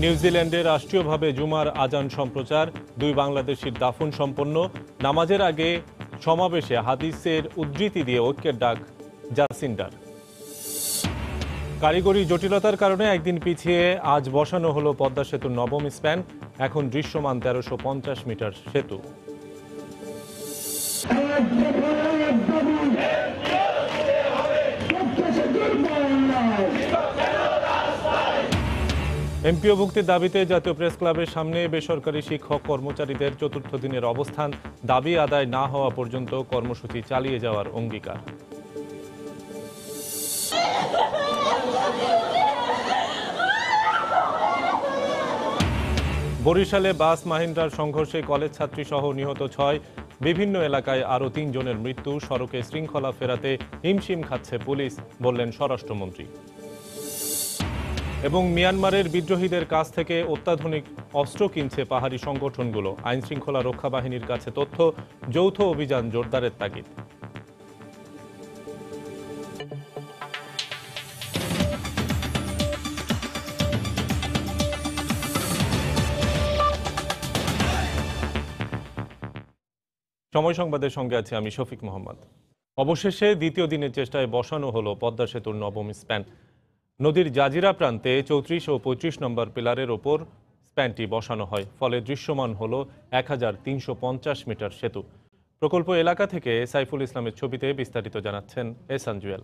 নিউজিল্যান্ডে রাষ্ট্রীয়ভাবে জুমার আজান সম্প্রচার, দুই বাংলাদেশির দাফন সম্পন্ন। নামাজের আগে সমাবেশে হাদিসের উদ্ধৃতি দিয়ে ঐক্যের ডাক জাসিন্ডার। কারিগরি জটিলতার কারণে একদিন পিছিয়ে আজ বসানো হলো পদ্মা সেতুর নবম স্প্যান। এখন দৃশ্যমান 1350 মিটার সেতু। এমপিওভুক্তির দাবিতে জাতীয় প্রেস ক্লাবের সামনে বেসরকারি শিক্ষক কর্মচারীদের চতুর্থ দিনের অবস্থান। দাবি আদায় না হওয়া পর্যন্ত কর্মসূচি চালিয়ে যাওয়ার অঙ্গীকার। বরিশালে বাস মাহিন্দ্রার সংঘর্ষে কলেজ ছাত্রী সহ নিহত 6। বিভিন্ন এলাকায় আরও 3 জনের মৃত্যু। সড়কে শৃঙ্খলা ফেরাতে হিমশিম খাচ্ছে পুলিশ, বললেন স্বরাষ্ট্রমন্ত্রী। এবং মিয়ানমারের বিদ্রোহীদের কাছ থেকে অত্যাধুনিক অস্ত্র কিনছে পাহাড়ি সংগঠনগুলো। আইন শৃঙ্খলা রক্ষা বাহিনীর কাছে তথ্য, যৌথ অভিযান জোরদারের তাগিদ। সময় সংবাদের সঙ্গে আছে আমি শফিক মোহাম্মদ। অবশেষে দ্বিতীয় দিনের চেষ্টায় বসানো হলো পদ্মা সেতুর নবম স্প্যান। নদীর জাজিরা প্রান্তে 34 ও 35 নম্বর পিলারের ওপর স্প্যানটি বসানো হয়। ফলে দৃশ্যমান হল 1350 মিটার সেতু। প্রকল্প এলাকা থেকে সাইফুল ইসলামের ছবিতে বিস্তারিত জানাচ্ছেন এহসান জুয়েল।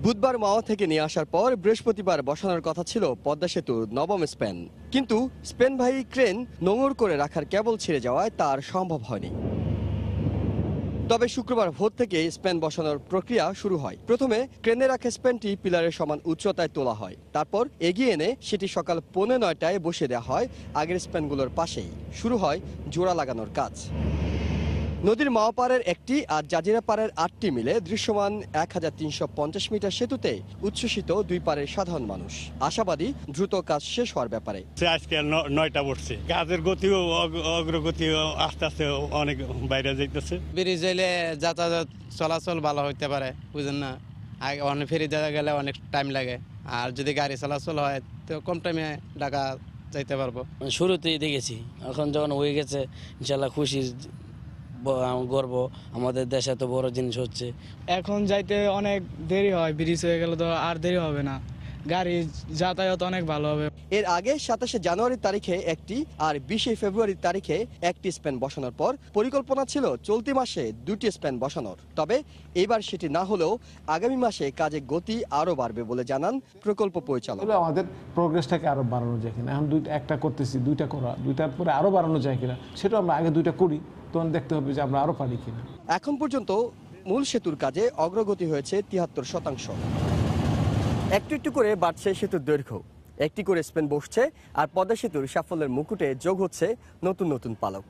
বুধবার মাওয়া থেকে নিয়ে আসার পর বৃহস্পতিবার বসানোর কথা ছিল পদ্মা সেতুর নবম স্প্যান, কিন্তু স্প্যানবাহী ক্রেন নোঙর করে রাখার কেবল ছিঁড়ে যাওয়ায় তার সম্ভব হয়নি। তবে শুক্রবার ভোর থেকে স্প্যান বসানোর প্রক্রিয়া শুরু হয়। প্রথমে ক্রেনে রাখা স্প্যানটি পিলারের সমান উচ্চতায় তোলা হয়, তারপর এগিয়ে এনে সেটি সকাল 9:45টায় বসিয়ে দেওয়া হয়। আগের স্প্যানগুলোর পাশেই শুরু হয় জোড়া লাগানোর কাজ। নদীর মাওয়া পাড়ের একটি আর জাজিরা পাড়ের 8টি মিলে দৃশ্যমান 1350 মিটার সেতুতে উচ্ছ্বসিত দুই পাড়ের সাধারণ মানুষ, আশাবাদী দ্রুত কাজ শেষ হওয়ার ব্যাপারে। আজকে 9টা পড়ছে, কাজের গতিও অগ্রগতি আস্তে আস্তে অনেক বাইরে যাইতেছে। ব্রিজ হইলে যাতায়াত চলাচল ভালো হইতে পারে, বুঝেন না। আগে অনেক ফেরি দেওয়া গেলে অনেক টাইম লাগে, আর যদি গাড়ি চলাচল হয় তো কম টাইমে ঢাকা যাইতে পারবো। শুরুতেই দেখেছি, এখন যখন হয়ে গেছে ইনশাল্লাহ খুশি, গর্ব। আমাদের দেশে এত বড় জিনিস হচ্ছে। এখন যাইতে অনেক দেরি হয়, ব্রিজ হয়ে গেলে তো আর দেরি হবে না, গাড়ি যাতায়াত অনেক ভালো হবে। এর আগে 27শে জানুয়ারি তারিখে একটি আর 20শে ফেব্রুয়ারি তারিখে একটি স্প্যান বসানোর পর পরিকল্পনা ছিল চলতি মাসে 2টি স্প্যান বসানোর। তবে এবার সেটি না হলেও আগামী মাসে কাজে গতি আরও বাড়বে বলে জানান প্রকল্প পরিচালক। আমাদের প্রোগ্রেসটাকে আরো বাড়ানো যায় কিনা, এখন একটা করতেছি, 2টা করা, 2টার পরে আরো বাড়ানো যায় কিনা, সেটা আমরা আগে 2টা করি, তখন দেখতে হবে যে আমরা আরো পারি কিনা। এখন পর্যন্ত মূল সেতুর কাজে অগ্রগতি হয়েছে 73%। একটু একটু করে বাড়ছে সেতুর দৈর্ঘ্য, একটি করে স্প্যান বসছে, আর পদ্মা সেতুর সাফল্যের মুকুটে যোগ হচ্ছে নতুন নতুন পালক।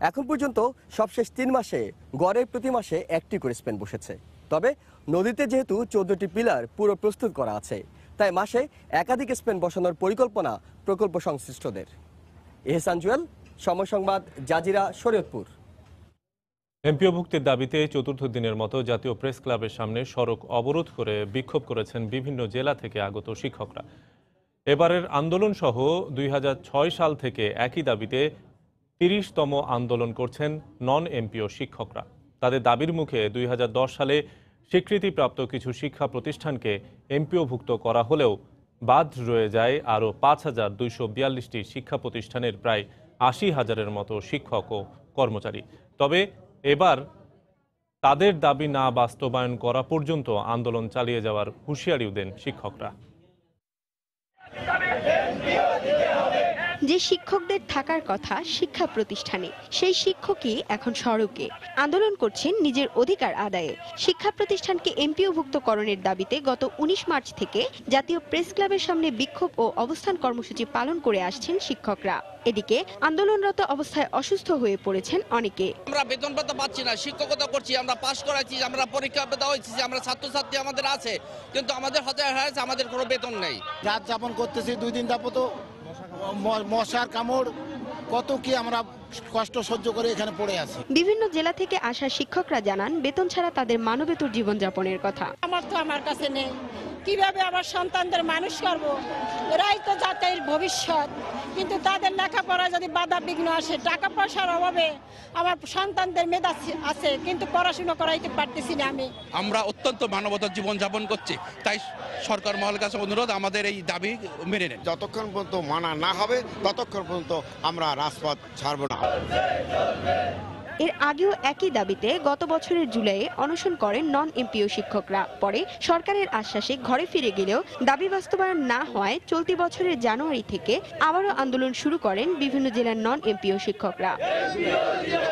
এখন পর্যন্ত সবশেষ 3 মাসে গড়ে প্রতি মাসে একটি করে স্প্যান বসেছে। তবে নদীতে যেহেতু 14টি পিলার পুরো প্রস্তুত করা আছে, তাই মাসে একাধিক স্প্যান বসানোর পরিকল্পনা প্রকল্প সংশ্লিষ্টদের। এহসান জুয়েল, সময় সংবাদ, জাজিরা, শরীয়তপুর। এমপিওভুক্তির দাবিতে চতুর্থ দিনের মতো জাতীয় প্রেস ক্লাবের সামনে সড়ক অবরোধ করে বিক্ষোভ করেছেন বিভিন্ন জেলা থেকে আগত শিক্ষকরা। এবারের আন্দোলন সহ 2006 সাল থেকে একই দাবিতে 30তম আন্দোলন করছেন নন এমপিও শিক্ষকরা। তাদের দাবির মুখে 2010 সালে স্বীকৃতিপ্রাপ্ত কিছু শিক্ষা প্রতিষ্ঠানকে এমপিওভুক্ত করা হলেও বাদ রয়ে যায় আরও 5242টি শিক্ষা প্রতিষ্ঠানের প্রায় 80,000-এর মতো শিক্ষক ও কর্মচারী। তবে এবার তাদের দাবি না বাস্তবায়ন করা পর্যন্ত আন্দোলন চালিয়ে যাওয়ার হুঁশিয়ারিও দেন শিক্ষকরা। যে শিক্ষকদের থাকার কথা শিক্ষা প্রতিষ্ঠানে, সেই শিক্ষকই এখন সড়কে আন্দোলন করছেন নিজের অধিকার আদায়ে। শিক্ষা প্রতিষ্ঠানকে এমপিওভুক্তকরণের দাবিতে গত 19 মার্চ থেকে জাতীয় প্রেস ক্লাবের সামনে বিক্ষোভ ও অবস্থান কর্মসূচি পালন করে আসছেন শিক্ষকরা। এদিকে আন্দোলনরত অবস্থায় অসুস্থ হয়ে পড়েছেন অনেকে। আমরা বেতন ভাতা পাচ্ছি না, শিক্ষকতা করছি, আমরা পাশ করাচ্ছি, আমরা পরীক্ষা দেওয়া হয়েছি, আমরা ছাত্রছাত্রী আমাদের আছে, কিন্তু আমাদের হতাশ হয়েছে, আমাদের কোনো বেতন নেই। রাত যাপন করতেছি 2 দিন যাবত, মশার কামড়, কত কি আমরা কষ্ট সহ্য করে এখানে পড়ে আছি। বিভিন্ন জেলা থেকে আসা শিক্ষকরা জানান বেতন ছাড়া তাদের মানবেতর জীবনযাপনের কথা। আমার তো আমার কাছে নেই, কিভাবে আমার সন্তানদের মানুষ করব, এরাই তো জাতির ভবিষ্যৎ। কিন্তু তাদের লেখাপড়া যদি বাধা বিঘ্ন আসে, টাকা পয়সার অভাবে আমার সন্তানদের মেধা আছে কিন্তু পড়াশোনা করাইতে পারতেছি না আমরা অত্যন্ত মানবতার জীবনযাপন করছি, তাই সরকার মহলের কাছে অনুরোধ আমাদের এই দাবি মেনে নেন। যতক্ষণ পর্যন্ত মানা না হবে ততক্ষণ পর্যন্ত আমরা রাজপথ ছাড়ব না। এর আগেও একই দাবিতে গত বছরের জুলাইয়ে অনশন করেন নন এমপিও শিক্ষকরা। পরে সরকারের আশ্বাসে ঘরে ফিরে গেলেও দাবি বাস্তবায়ন না হওয়ায় চলতি বছরের জানুয়ারি থেকে আবারও আন্দোলন শুরু করেন বিভিন্ন জেলার নন এমপিও শিক্ষকরা।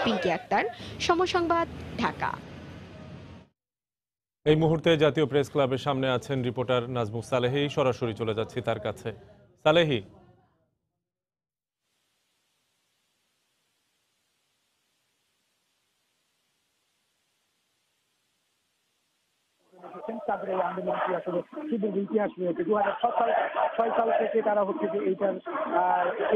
পিঙ্কি আক্তার, সময় সংবাদ, ঢাকা। এই মুহূর্তে জাতীয় প্রেস ক্লাবের সামনে আছেন রিপোর্টার নাজমুস সালেহী। সরাসরি চলে যাচ্ছি তার কাছে। সালেহী, তাদের এই আন্দোলনটি আসলে সুদীর্ঘ ইতিহাস রয়েছে। 2006 সাল থেকে তারা হচ্ছে যে এইটার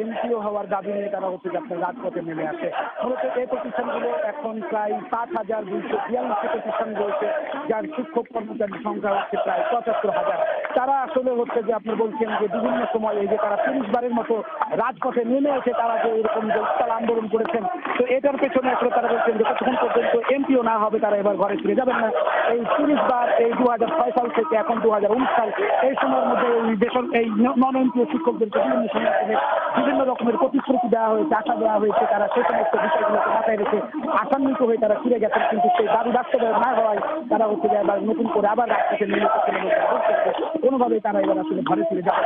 এমপিও হওয়ার দাবি নিয়ে তারা হচ্ছে যে আপনার রাজপথে নেমে আসে। মূলত এই প্রতিষ্ঠানগুলো এখন প্রায় 7,242 প্রতিষ্ঠান রয়েছে, যার শিক্ষক কর্মচারীর সংখ্যা হচ্ছে প্রায় 75,000। তারা আসলে হচ্ছে যে আপনি বলছেন যে বিভিন্ন সময় এই যে তারা 30 বারের মতো রাজপথে নেমে এসে তারা যে এরকম উত্তাল আন্দোলন করেছেন, তো এটার পেছনে আসলে তারা বলছেন যে যতক্ষণ পর্যন্ত এমপিও না হবে তারা এবার ঘরে ফিরে যাবেন না। এই 30 বার এই 2006 সাল থেকে এখন 2019 সাল এই সময়ের মধ্যে এই নন এমপিও শিক্ষকদেরকে বিভিন্ন সময় বিভিন্ন রকমের প্রতিশ্রুতি দেওয়া হয়েছে, আশা দেওয়া হয়েছে। তারা সেই সমস্ত বিষয়গুলোকে মাথায় রেখে আশান্বিত হয়ে তারা ফিরে গেছেন, কিন্তু সেই দাবি বাস্তবায়ন না হওয়ায় তারা হচ্ছে যে এবার নতুন করে আবার রাজপথে নেমে কোনোভাবেই তারা এবার আসলে ঘরে ফিরে যাবে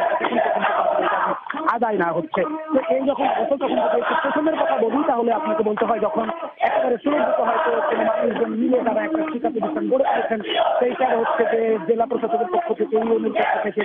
আদায় না হচ্ছে। তো এই যখন প্রথমের কথা বলি, তাহলে আপনাকে বলতে হয় যখন একেবারে শুরুর দিকে হয়তো কোনো মানুষজন মিলে তারা একটা শিক্ষা প্রতিষ্ঠান গড়ে তুলেছেন, সেইটার হচ্ছে যে জেলা প্রশাসকের পক্ষ থেকে, ইউনিয়নের পক্ষ থেকে,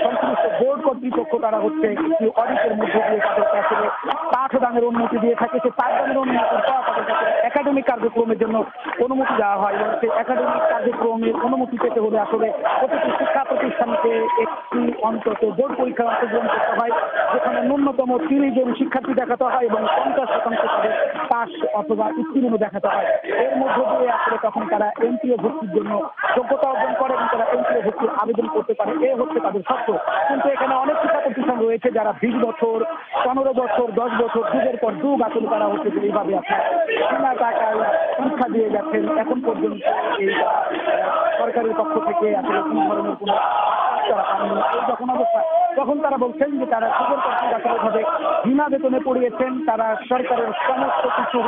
সংশ্লিষ্ট বোর্ড কর্তৃপক্ষ তারা হচ্ছে একটি অডিটের মধ্যে দিয়ে তাদেরকে আসলে পাঠদানের অনুমতি দিয়ে থাকে। সেই পাঠদানের অনুমতির পর তাদের কাছে একাডেমিক কার্যক্রমের জন্য অনুমতি দেওয়া হয় এবং সেই একাডেমিক কার্যক্রমের অনুমতি পেতে হলে আসলে প্রতিটি শিক্ষা প্রতিষ্ঠানকে একটি অন্তত বোর্ড পরীক্ষায় অংশগ্রহণ করতে হয়, যেখানে ন্যূনতম 30 জন শিক্ষার্থী দেখাতে হয় এবং 50% তাদের পাস অথবা উত্তীর্ণ দেখাতে হয়। এর মধ্য দিয়ে আসলে তখন তারা এমপিও ভর্তির জন্য যোগ্যতা অর্জন করে এবং তারা এমপিও ভর্তির আবেদন করতে পারে। এ হচ্ছে তাদের শর্ত। কিন্তু এখানে অনেক শিক্ষা প্রতিষ্ঠান রয়েছে যারা 20 বছর, 15 বছর, 10 বছর, যুগের পর যুগ আসলে তারা হচ্ছে যে এইভাবে আপনার বিনা টাকায় শিক্ষা দিয়ে যাচ্ছেন। এখন পর্যন্ত এই সরকারের পক্ষ থেকে আসলে কোন ধরনের কোনো যখন অবস্থা তখন তারা বলছেন যে তারা সুযোগ আসলে বিনা বেতনে পড়িয়েছেন, তারা সরকারের সমস্ত কিছু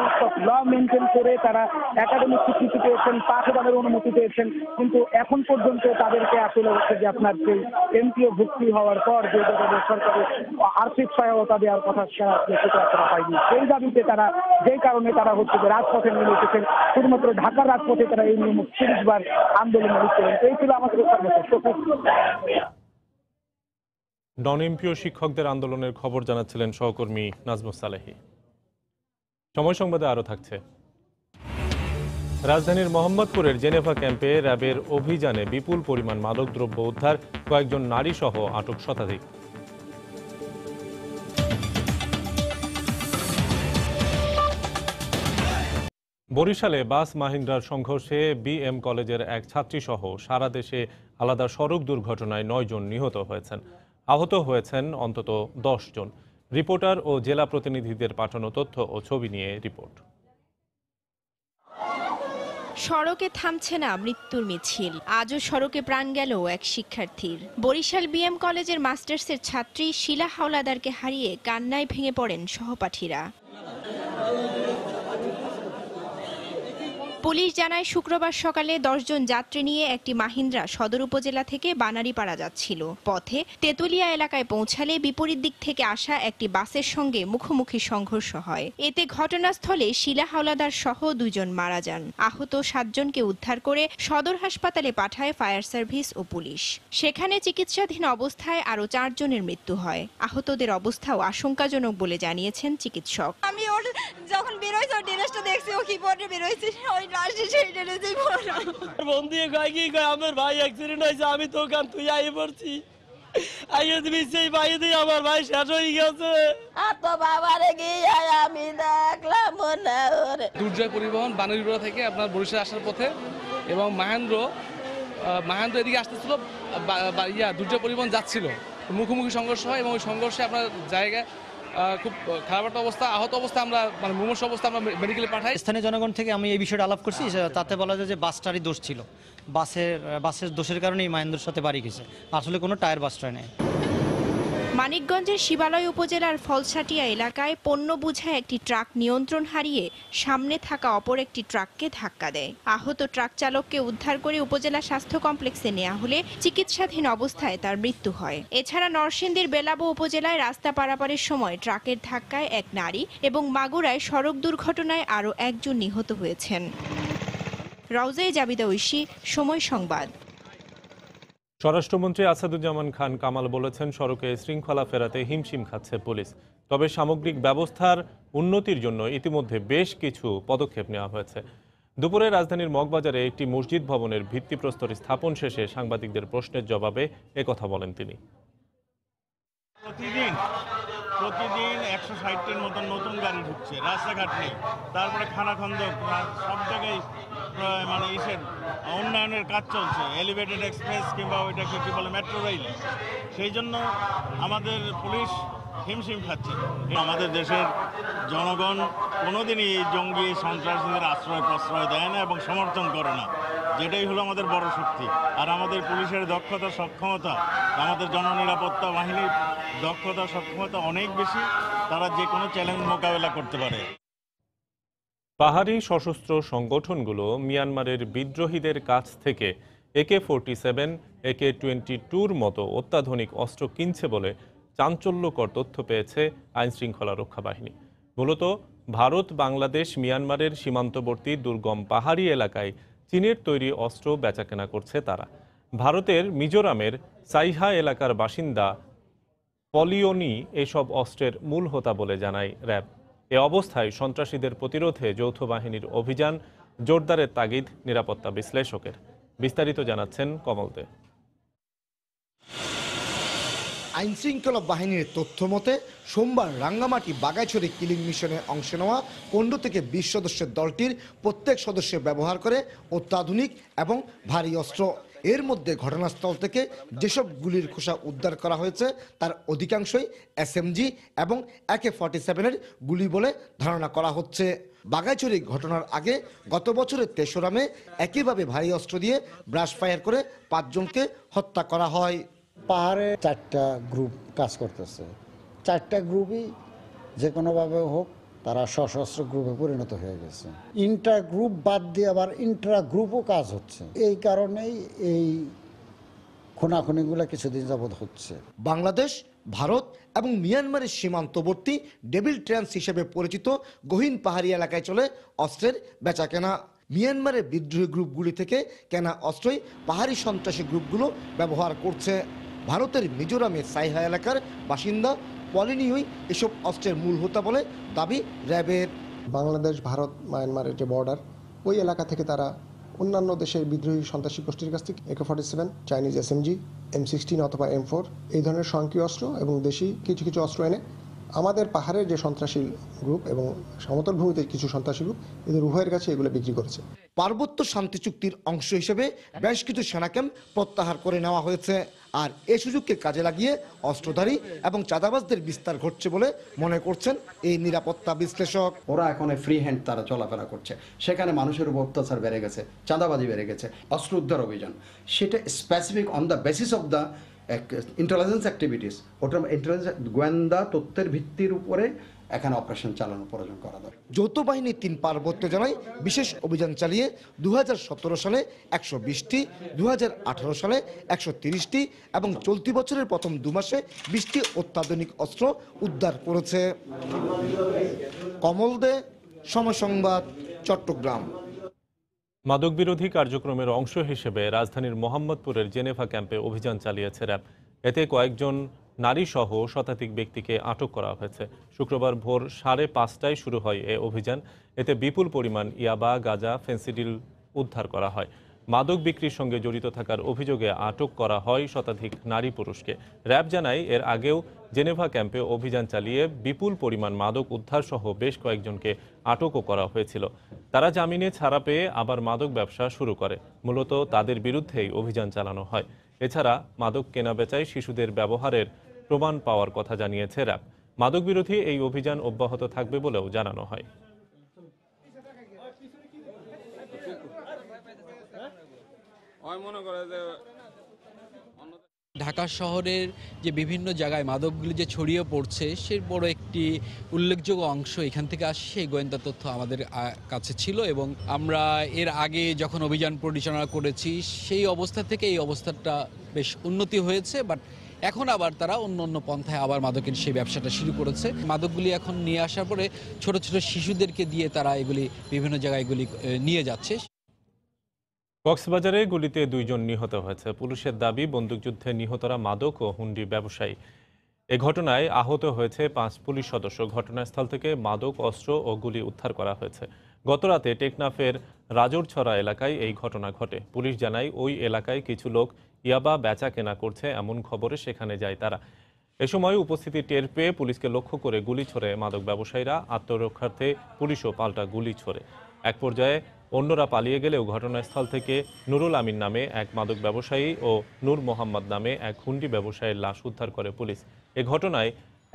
ল মেনটেন করে তারা একাডেমিক স্বীকৃতি পেয়েছেন, পাঠদানের অনুমতি পেয়েছেন, কিন্তু এখন পর্যন্ত তাদেরকে আসলে হচ্ছে যে আপনার সেই এমপিও ভর্তি হওয়ার পর যে ধরনের সরকারের আর্থিক সহায়তা দেওয়ার কথা সেটা করা হয়নি। সেই দাবিতে তারা যেই কারণে তারা হচ্ছে যে রাজপথে নেমে এসেছেন, শুধুমাত্র ঢাকার রাজপথে তারা এই নিয়ম 30 বার আন্দোলনে লিপ্ত হন। এই ছিল আমাদের নন এমপিও শিক্ষকদের আন্দোলনের খবর জানাচ্ছিলেন সহকর্মী নাজমুস সালেহী। সময় সংবাদে আরও থাকছে। রাজধানীর মোহাম্মদপুরের জেনেভা ক্যাম্পে র্যাবের অভিযানে বিপুল পরিমাণ মাদকদ্রব্য উদ্ধার, কয়েকজন নারী সহ আটক শতাধিক। বরিশালে বাস মাহিন্দ্রার সংঘর্ষে বিএম কলেজের এক ছাত্রী সহ সারা দেশে আলাদা সড়ক দুর্ঘটনায় 9 জন নিহত হয়েছেন। আহত হয়েছেন অন্তত 10 জন। রিপোর্টার ও জেলা প্রতিনিধিদের পাঠানো তথ্য ও ছবি নিয়ে রিপোর্ট। সড়কে থামছে না মৃত্যুর মিছিল। আজও সড়কে প্রাণ গেল এক শিক্ষার্থীর। বরিশাল বিএম কলেজের মাস্টার্সের ছাত্রী শিলা হাওলাদারকে হারিয়ে কান্নায় ভেঙে পড়েন সহপাঠীরা। পুলিশ জানায় শুক্রবার সকালে 10 জন যাত্রী নিয়ে একটি মাহিন্দ্রা সদর উপজেলা থেকে বানারীপাড়া যাচ্ছিল। পথে তেতুলিয়া এলাকায় পৌঁছালে বিপরীত দিক থেকে আসা একটি বাসের সঙ্গে মুখোমুখি সংঘর্ষ হয়। এতে ঘটনাস্থলে শিলা হাওলাদার সহ 2 জন মারা যান। আহত 7 জনকে উদ্ধার করে সদর হাসপাতালে পাঠায় ফায়ার সার্ভিস ও পুলিশ। সেখানে চিকিৎসাধীন অবস্থায় আরও 4 জনের মৃত্যু হয়। আহতদের অবস্থাও আশঙ্কাজনক বলে জানিয়েছেন চিকিৎসক। আমি ওর যখন বেরোইছে ওর ড্রেসটা দেখছি, ও কিবোর্ডে বেরোইছে, ওই লাশে সেই ড্রেসেই পড়া। বন্ধু কয় কি কয় আমার ভাই অ্যাক্সিডেন্ট হয়েছে, আমি তো ওখান তুই আই পড়ছি, আইয়ে দিবি সেই ভাই দিয়ে আমার ভাই শেষ হয়ে গেছে। আর তো বাবারে গিয়ে আমি দেখলাম না ওরে। দুর্জয় পরিবহন বানারীপাড়া থেকে আপনার বরিশাল আসার পথে এবং মাহেন্দ্র এদিকে আসতেছিল, দুটো পরিবহন যাচ্ছিল, মুখোমুখি সংঘর্ষ হয় এবং ওই সংঘর্ষে আপনার জায়গায় খুব খারাপ একটা অবস্থা, আহত অবস্থা, আমরা মানে মুমূর্ষু অবস্থা আমরা মেডিকেলে পাঠাই। স্থানীয় জনগণ থেকে আমি এই বিষয়টা আলাপ করছি, তাতে বলা যায় যে বাসটারই দোষ ছিল, বাসের দোষের কারণেই মাহেন্দ্রর সাথে বাড়ি গেছে, আসলে কোনো টায়ার বাসটায় নেই। মানিকগঞ্জের শিবালয় উপজেলার ফলসাটিয়া এলাকায় পণ্য বোঝায় একটি ট্রাক নিয়ন্ত্রণ হারিয়ে সামনে থাকা অপর একটি ট্রাককে ধাক্কা দেয়। আহত ট্রাক চালককে উদ্ধার করে উপজেলা স্বাস্থ্য কমপ্লেক্সে নেওয়া হলে চিকিৎসাধীন অবস্থায় তার মৃত্যু হয়। এছাড়া নরসিংদীর বেলাবো উপজেলায় রাস্তা পারাপারের সময় ট্রাকের ধাক্কায় এক নারী এবং মাগুরায় সড়ক দুর্ঘটনায় আরও একজন নিহত হয়েছেন। রওজায়ে জাবিদা ঐশী, সময় সংবাদ। স্বরাষ্ট্রমন্ত্রী আসাদুজ্জামান খান কামাল বলেছেন, সড়কে শৃঙ্খলা ফেরাতে হিমশিম খাচ্ছে পুলিশ, তবে সামগ্রিক ব্যবস্থার উন্নতির জন্য ইতিমধ্যে বেশ কিছু পদক্ষেপ নেওয়া হয়েছে। দুপুরে রাজধানীর মগবাজারে একটি মসজিদ ভবনের ভিত্তিপ্রস্তর স্থাপন শেষে সাংবাদিকদের প্রশ্নের জবাবে একথা বলেন তিনি। প্রতিদিন 160টির মতন নতুন গাড়ি ঢুকছে, রাস্তাঘাট নেই, তারপরে খানাখন্দক, সব জায়গায় মানে উন্নয়নের কাজ চলছে, এলিভেটেড এক্সপ্রেস কিংবা ওইটাকে কী বলে মেট্রো রেল, সেই জন্য আমাদের পুলিশ হিমশিম খাচ্ছে। আমাদের দেশের জনগণ কোনোদিনই এই জঙ্গি সন্ত্রাসীদের আশ্রয় প্রশ্রয় দেয় না এবং সমর্থন করে না, যেটাই হলো আমাদের বড় শক্তি। আর আমাদের পুলিশের দক্ষতা সক্ষমতা, আমাদের জননিরাপত্তা বাহিনীর দক্ষতা সক্ষমতা অনেক বেশি, তারা যে কোনো চ্যালেঞ্জ মোকাবেলা করতে পারে। পাহাড়ি সশস্ত্র সংগঠনগুলো মিয়ানমারের বিদ্রোহীদের কাছ থেকে AK-47, AK-22-র মতো অত্যাধুনিক অস্ত্র কিনছে বলে চাঞ্চল্যকর তথ্য পেয়েছে আইনশৃঙ্খলা রক্ষা বাহিনী। মূলত ভারত, বাংলাদেশ, মিয়ানমারের সীমান্তবর্তী দুর্গম পাহাড়ি এলাকায় চীনের তৈরি অস্ত্র বেচাকেনা করছে তারা। ভারতের মিজোরামের সাইহা এলাকার বাসিন্দা পলিওনি এসব অস্ত্রের মূল হোতা বলে জানায় র্যাব। এ অবস্থায় সন্ত্রাসীদের প্রতিরোধে যৌথ বাহিনীর অভিযান জোরদারের তাগিদ নিরাপত্তা বিশ্লেষকের। বিস্তারিত জানাচ্ছেন কমল দে। আইনশৃঙ্খলা বাহিনীর তথ্য মতে সোমবার রাঙ্গামাটি বাগাইছড়ি কিলিং মিশনে অংশ নেওয়া 15 থেকে 20 সদস্যের দলটির প্রত্যেক সদস্য ব্যবহার করে অত্যাধুনিক এবং ভারী অস্ত্র। এর মধ্যে ঘটনাস্থল থেকে যেসব গুলির খোসা উদ্ধার করা হয়েছে তার অধিকাংশই SMG এবং AK-47-এর গুলি বলে ধারণা করা হচ্ছে। বাগাইছড়ি ঘটনার আগে গত বছরের 3রা মে একইভাবে ভারী অস্ত্র দিয়ে ব্রাশ ফায়ার করে 5 জনকে হত্যা করা হয়। পাহাড়ে 4টা গ্রুপ কাজ করতেছে, 4টা গ্রুপই যে কোনোভাবে হোক তারা সশস্ত্র গ্রুপে পরিণত হয়ে গেছে। ইন্টার গ্রুপ বাদ দিয়ে আবার ইন্ট্রা গ্রুপও কাজ হচ্ছে, এই কারণেই এই খুনাখুনিগুলো কিছুদিন যাবৎ হচ্ছে। বাংলাদেশ, ভারত এবং মিয়ানমারের সীমান্তবর্তী ডেভিল ট্রান্স হিসেবে পরিচিত গহীন পাহাড়ি এলাকায় চলে অস্ত্রের বেচাকেনা। মিয়ানমারের বিদ্রোহী গ্রুপগুলি থেকে কেনা অস্ত্রই পাহাড়ি সন্ত্রাসী গ্রুপগুলো ব্যবহার করছে। ভারতের মিজোরামের সাইহা এলাকার বাসিন্দা পলিনিউই এসব অস্ত্রের মূল হোতা বলে দাবি র্যাবের। বাংলাদেশ, ভারত, মায়ানমারের যে বর্ডার, ওই এলাকা থেকে তারা অন্যান্য দেশের বিদ্রোহী সন্ত্রাসী গোষ্ঠীর কাছ থেকে AK-47, চাইনিজ SMG, M16 অথবা M4 এই ধরনের স্বয়ংক্রিয় অস্ত্র এবং দেশি কিছু কিছু অস্ত্র এনে আমাদের পাহাড়ের যে সন্ত্রাসী গ্রুপ এবং সমতল ভূমিতে কিছু সন্ত্রাসী গ্রুপ, এদের উভয়ের কাছে এগুলো বিক্রি করেছে। পার্বত্য শান্তি চুক্তির অংশ হিসেবে বেশ কিছু সেনা ক্যাম্প প্রত্যাহার করে নেওয়া হয়েছে। আর এই সুযোগকে কাজে লাগিয়ে অস্ত্রধারী এবং চাঁদাবাজদের বিস্তার ঘটছে বলে মনে করছেন এই নিরাপত্তা বিশ্লেষক। ওরা এখন ফ্রি হ্যান্ড তারা চলাফেরা করছে, সেখানে মানুষের উপর অত্যাচার বেড়ে গেছে, চাঁদাবাজি বেড়ে গেছে। অস্ত্র উদ্ধার অভিযান সেটা specific on the basis of the intelligence activities, ওটা ইন্টেলিজেন্স গোয়েন্দা তথ্যের ভিত্তির উপরে এখানে অপারেশন চালানোর প্রয়োজন করা দরকার। যৌথ বাহিনী 3 পার্বত্য জেলায় বিশেষ অভিযান চালিয়ে 2017 সালে 120টি, 2018 সালে 130টি এবং চলতি বছরের প্রথম 2 মাসে 20টি অত্যাধুনিক অস্ত্র উদ্ধার করেছে। কমল দে, সময় সংবাদ, চট্টগ্রাম। মাদকবিরোধী কার্যক্রমের অংশ হিসেবে রাজধানীর মোহাম্মদপুরের জেনেভা ক্যাম্পে অভিযান চালিয়েছে র্যাব। এতে কয়েকজন নারী সহ শতাধিক ব্যক্তিকে আটক করা হয়েছে। শুক্রবার ভোর 5:30টায় শুরু হয় এ অভিযান। এতে বিপুল পরিমাণ ইয়াবা, গাঁজা, ফেন্সিডিল উদ্ধার করা হয়। মাদক বিক্রির সঙ্গে জড়িত থাকার অভিযোগে আটক করা হয় শতাধিক নারী পুরুষকে। র্যাব জানায় এর আগেও জেনেভা ক্যাম্পে অভিযান চালিয়ে বিপুল পরিমাণ মাদক উদ্ধার সহ বেশ কয়েকজনকে আটকও করা হয়েছিল। তারা জামিনে ছাড়া পেয়ে আবার মাদক ব্যবসা শুরু করে। মূলত তাদের বিরুদ্ধেই অভিযান চালানো হয়। এছাড়া মাদক কেনাবেচায় শিশুদের ব্যবহারের প্রমাণ পাওয়ার কথা জানিয়েছে র্যাব। মাদক বিরোধী এই অভিযান অব্যাহত থাকবে বলেও জানানো হয়। ঢাকা শহরের যে বিভিন্ন জায়গায় মাদকগুলি যে ছড়িয়ে পড়ছে সে বড় একটি উল্লেখযোগ্য অংশ এখান থেকে আসে, সেই গোয়েন্দা তথ্য আমাদের কাছে ছিল এবং আমরা এর আগে যখন অভিযান পরিচালনা করেছি সেই অবস্থা থেকে এই অবস্থাটা বেশ উন্নতি হয়েছে। বাট এখন আবার তারা অন্য অন্য পন্থায় আবার মাদকের সেই ব্যবসাটা শুরু করেছে। মাদকগুলি এখন নিয়ে আসার পরে ছোট ছোট শিশুদেরকে দিয়ে তারা এগুলি বিভিন্ন জায়গায় এগুলি নিয়ে যাচ্ছে। কক্সবাজারে গুলিতে 2 জন নিহত হয়েছে। পুলিশের দাবি, বন্দুকযুদ্ধে নিহতরা মাদক ও হুন্ডি ব্যবসায়ী। এ ঘটনায় আহত হয়েছে 5 পুলিশ সদস্য। ঘটনাস্থল থেকে মাদক, অস্ত্র ও গুলি উদ্ধার করা হয়েছে। গতরাতে টেকনাফের রাজরছড়া এলাকায় এই ঘটনা ঘটে। পুলিশ জানায় ওই এলাকায় কিছু লোক ইয়াবা বেচা কেনা করছে এমন খবরে সেখানে যায় তারা। এ সময় উপস্থিতি টের পেয়ে পুলিশকে লক্ষ্য করে গুলি ছোড়ে মাদক ব্যবসায়ীরা। আত্মরক্ষার্থে পুলিশও পাল্টা গুলি ছোড়ে। এক পর্যায়ে অন্যরা পালিয়ে গেলেও ঘটনাস্থল থেকে নুরুল আমিন নামে এক মাদক ব্যবসায়ী ও নূর মোহাম্মদ নামে এক হুন্ডি ব্যবসায়ীর লাশ উদ্ধার করে পুলিশ। এ ঘটনায়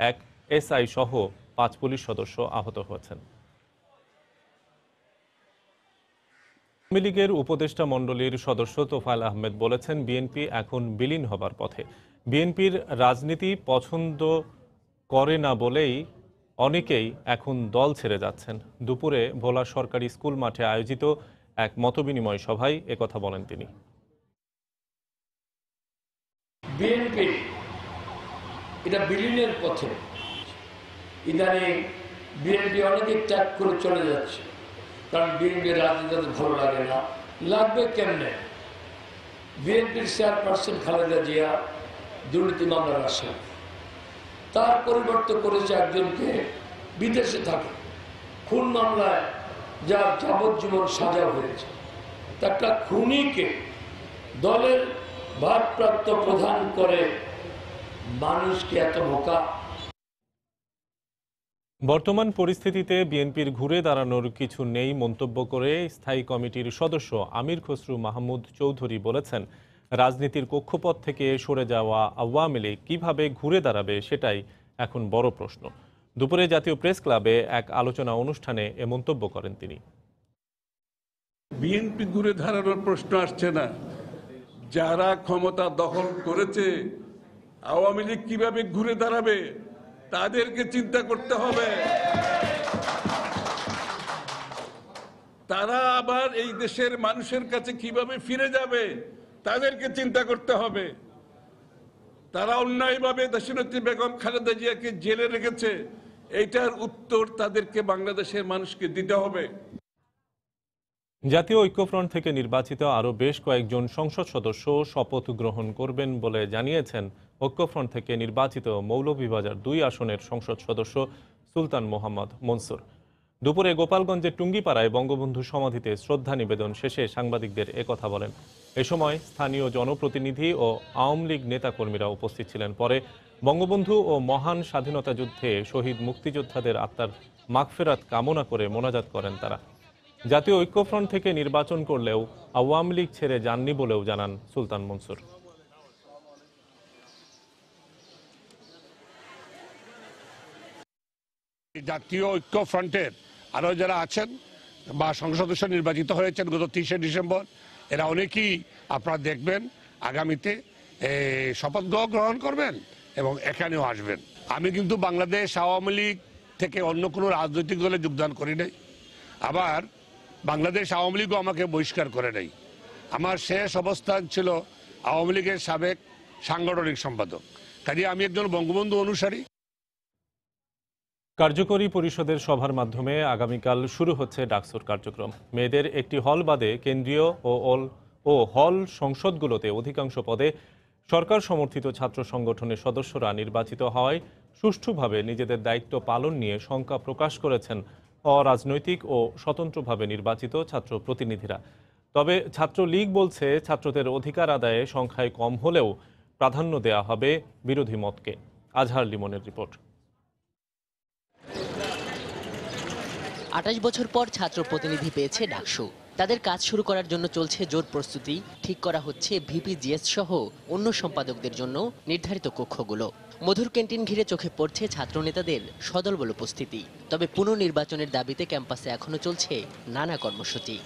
এক এসআই সহ 5 পুলিশ সদস্য আহত হয়েছেন। আওয়ামী লীগের উপদেষ্টা মণ্ডলীর সদস্য তোফায়েল আহমেদ বলেছেন, বিএনপি এখন বিলীন হবার পথে। বিএনপির রাজনীতি পছন্দ করে না বলেই অনেকেই এখন দল ছেড়ে যাচ্ছেন। দুপুরে ভোলা সরকারি স্কুল মাঠে আয়োজিত এক মতবিনিময় সভায় একথা বলেন তিনি। বিএনপি এটা বিলীনের পথে। ইদানিং বিএনপি অনেকে ত্যাগ করে চলে যাচ্ছে, কারণ বিএনপির রাজনীতি ভালো লাগে না। লাগবে কেমনে? বিএনপির চেয়ারপারসন খালেদা জিয়া দুর্নীতি মামলার আসামি, তার পরিবর্তে করেছে একজনকে বিদেশে থাকে, খুন মামলায় যার যাবজ্জীবন সাজা হয়েছে। একটা খুনিকে দলের ভারপ্রাপ্ত প্রধান করে মানুষকে এত বোকা। বর্তমান পরিস্থিতিতে বিএনপির ঘুরে দাঁড়ানোর কিছু নেই মন্তব্য করে স্থায়ী কমিটির সদস্য আমির খসরু মাহমুদ চৌধুরী বলেছেন, রাজনীতির কক্ষপথ থেকে সরে যাওয়া আওয়ামী লীগ কিভাবে ঘুরে দাঁড়াবে সেটাই এখন বড় প্রশ্ন। দুপুরে জাতীয় প্রেস ক্লাবে এক আলোচনা অনুষ্ঠানে এ মন্তব্য করেন তিনি। বিএনপি ঘুরে দাঁড়ানোর প্রশ্ন আসছে না, যারা ক্ষমতা দখল করেছে আওয়ামী লীগ কিভাবে ঘুরে দাঁড়াবে তাদেরকে চিন্তা করতে হবে। তারা আবার এই দেশের মানুষের কাছে কিভাবে ফিরে যাবে তাদেরকে চিন্তা করতে হবে। তারা অন্যায়ভাবে দেশনেত্রী বেগম খালেদা জিয়াকে জেলে রেখেছে, এইটার উত্তর তাদেরকে বাংলাদেশের মানুষকে দিতে হবে। জাতীয় ঐক্যফ্রন্ট থেকে নির্বাচিত আরও বেশ কয়েকজন সংসদ সদস্য শপথ গ্রহণ করবেন বলে জানিয়েছেন ঐক্যফ্রন্ট থেকে নির্বাচিত মৌলভীবাজার 2 আসনের সংসদ সদস্য সুলতান মোহাম্মদ মনসুর। দুপুরে গোপালগঞ্জের টুঙ্গিপাড়ায় বঙ্গবন্ধু সমাধিতে শ্রদ্ধা নিবেদন শেষে সাংবাদিকদের একথা বলেন। এ সময় স্থানীয় জনপ্রতিনিধি ও আওয়ামী লীগ নেতাকর্মীরা উপস্থিত ছিলেন। পরে বঙ্গবন্ধু ও মহান স্বাধীনতা যুদ্ধে শহীদ মুক্তিযোদ্ধাদের আত্মার মাগফিরাত কামনা করে মোনাজাত করেন তারা। জাতীয় ঐক্যফ্রন্ট থেকে নির্বাচন করলেও আওয়ামী লীগ ছেড়ে যাননি বলেও জানান সুলতান মনসুর। জাতীয় ঐক্যফ্রন্টের আরো যারা আছেন বা সংসদ সদস্য নির্বাচিত হয়েছেন গত 30শে ডিসেম্বর, এরা অনেকেই আপনারা দেখবেন আগামীতে শপথ গ্রহণ করবেন এবং এখানেও আসবেন। আমি কিন্তু বাংলাদেশ আওয়ামী লীগ থেকে অন্য কোনো রাজনৈতিক দলে যোগদান করি নাই, আবার বাংলাদেশ আওয়ামী লীগও আমাকে বহিষ্কার করে নাই। আমার শেষ অবস্থান ছিল আওয়ামী লীগের সাবেক সাংগঠনিক সম্পাদক, কাজে আমি একজন বঙ্গবন্ধু অনুসারী। কার্যকরী পরিষদের সভার মাধ্যমে আগামীকাল শুরু হচ্ছে ডাকসুর কার্যক্রম। মেয়েদের একটি হল বাদে কেন্দ্রীয় ও হল সংসদগুলোতে অধিকাংশ পদে সরকার সমর্থিত ছাত্র সংগঠনের সদস্যরা নির্বাচিত হওয়ায় সুষ্ঠুভাবে নিজেদের দায়িত্ব পালন নিয়ে শঙ্কা প্রকাশ করেছেন অরাজনৈতিক ও স্বতন্ত্রভাবে নির্বাচিত ছাত্র প্রতিনিধিরা। তবে ছাত্রলীগ বলছে, ছাত্রদের অধিকার আদায়ে সংখ্যায় কম হলেও প্রাধান্য দেয়া হবে বিরোধী মতকে। আজহার লিমনের রিপোর্ট। 28 বছর পর ছাত্র প্রতিনিধি পেয়েছে ডাকসু। তাদের কাজ শুরু করার জন্য চলছে জোর প্রস্তুতি। ঠিক করা হচ্ছে ভিপিজিএস সহ অন্য সম্পাদকদের জন্য নির্ধারিত কক্ষগুলো। মধুর ক্যান্টিন ঘিরে চোখে পড়ছে ছাত্রনেতাদের সদলবল উপস্থিতি। তবে পুনর্নির্বাচনের দাবিতে ক্যাম্পাসে এখনো চলছে নানা কর্মসূচি।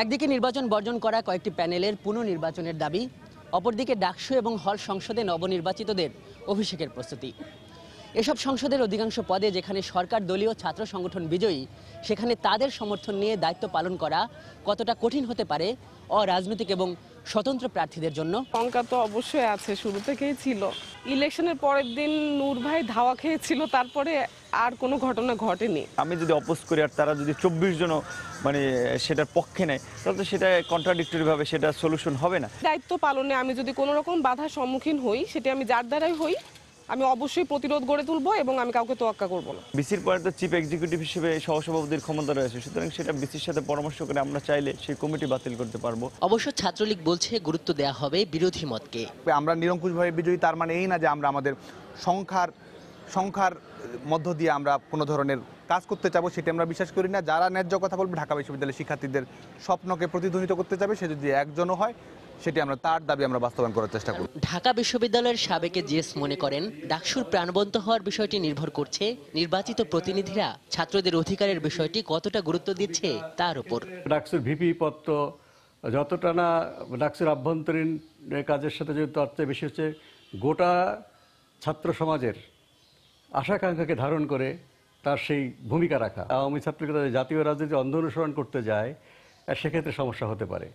একদিকে নির্বাচন বর্জন করা কয়েকটি প্যানেলের পুনর্নির্বাচনের দাবি, অপরদিকে ডাকসু এবং হল সংসদে নবনির্বাচিতদের অভিষেকের প্রস্তুতি। এসব সংসদের অধিকাংশ পদে যেখানে সরকার দলীয় ছাত্র সংগঠন বিজয়ী, সেখানে তাদের সমর্থন নিয়ে দায়িত্ব পালন করা কতটা কঠিন হতে পারে অরাজনৈতিক এবং স্বতন্ত্র প্রার্থীদের জন্য? শঙ্কা তো অবশ্যই আছে, শুরু থেকেই ছিল। ইলেকশনের পরের দিন নূর ভাই ধাওয়া খেয়েছিল, তারপরে আর কোনো ঘটনা ঘটেনি। আমি যদি অপোজ করি আর তারা যদি 24 জন মানে সেটার পক্ষে নেয়, তাহলে তো সেটা কন্ট্রাডিক্টরি ভাবে সেটা সলিউশন হবে না। দায়িত্ব পালনে আমি যদি কোনো রকম বাধার সম্মুখীন হই, সেটা আমি যার দ্বারাই হই, আমি অবশ্যই প্রতিরোধ গড়ে তুলবো এবং আমি কাউকে তোয়াক্কা করব না। বিসির পরে তো চিফ এক্সিকিউটিভ হিসেবে সহসভাপতির ক্ষমতা রয়েছে, সুতরাং সেটা বিসির সাথে পরামর্শ করে আমরা চাইলে সেই কমিটি বাতিল করতে পারবো। অবশ্য ছাত্রলীগ বলছে গুরুত্ব দেয়া হবে বিরোধী মতকে। আমরা নিরঙ্কুশভাবে বিজয়ী তার মানে এই না যে আমরা আমাদের সংখ্যার মধ্য দিয়ে আমরা কোনো ধরনের কাজ করতে চাবো, সেটা আমরা বিশ্বাস করি না। যারা ন্যায্য কথা বলবে, ঢাকা বিশ্ববিদ্যালয়ের শিক্ষার্থীদের স্বপ্নকে প্রতিধ্বনিত করতে চাবে, সে যদি একজনও হয়, সেটি আমরা তার দাবি আমরা বাস্তবায়ন করার চেষ্টা করব। ঢাকা বিশ্ববিদ্যালয়ের সাবেক জিএস মনে করেন, ডাকসুর প্রাণবন্ত হওয়ার বিষয়টি নির্ভর করছে নির্বাচিত প্রতিনিধিরা ছাত্রদের অধিকারের বিষয়টি কতটা গুরুত্ব দিচ্ছে তার উপর। ডাকসুর ভিপি পদ তো যতটা না ডাকসুর আভ্যন্তরীণ কাজের সাথে জড়িত, তার চেয়ে বেশি হচ্ছে গোটা ছাত্র সমাজের আশাকাঙ্ক্ষাকে ধারণ করে তার সেই ভূমিকা রাখা। আওয়ামী ছাত্ররা জাতীয় রাজনীতি অন্ধ অনুসরণ করতে যায়, সেক্ষেত্রে সমস্যা হতে পারে।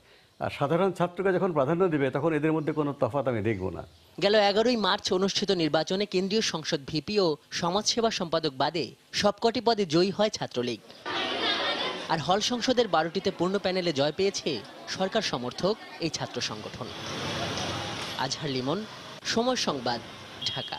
আর সাধারণ ছাত্রকে যখন প্রাধান্য দিবে, তখন এদের মধ্যে কোনো তফাৎ আমি দেখব না। গেল 11ই মার্চ অনুষ্ঠিত নির্বাচনে কেন্দ্রীয় সংসদ ভিপি ও সমাজসেবা সম্পাদক বাদে সবকটি পদে জয়ী হয় ছাত্রলীগ। আর হল সংসদের 12টিতে পূর্ণ প্যানেলে জয় পেয়েছে সরকার সমর্থক এই ছাত্র সংগঠন। আজহার লিমন, সময় সংবাদ, ঢাকা।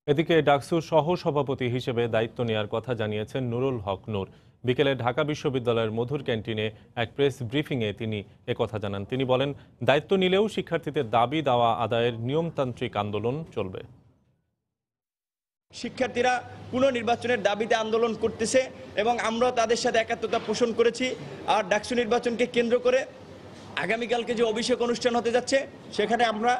এদিকে ডাকসুর সহ সভাপতি হিসেবে দায়িত্ব নেওয়ার কথা জানিয়েছেন নুরুল হক নূর। বিকেলে ঢাকা বিশ্ববিদ্যালয়ের মধুর ক্যান্টিনে এক প্রেস ব্রিফিংয়ে তিনি একথা জানান। তিনি বলেন, দায়িত্ব নিলেও শিক্ষার্থীদের দাবি দাওয়া আদায়ের নিয়মতান্ত্রিক আন্দোলন চলবে। শিক্ষার্থীরা পুনর্নির্বাচনের দাবিতে আন্দোলন করতেছে এবং আমরা তাদের সাথে একাত্মতা পোষণ করেছি। আর ডাকসু নির্বাচনকে কেন্দ্র করে আগামীকালকে যে অভিষেক অনুষ্ঠান হতে যাচ্ছে, সেখানে আমরা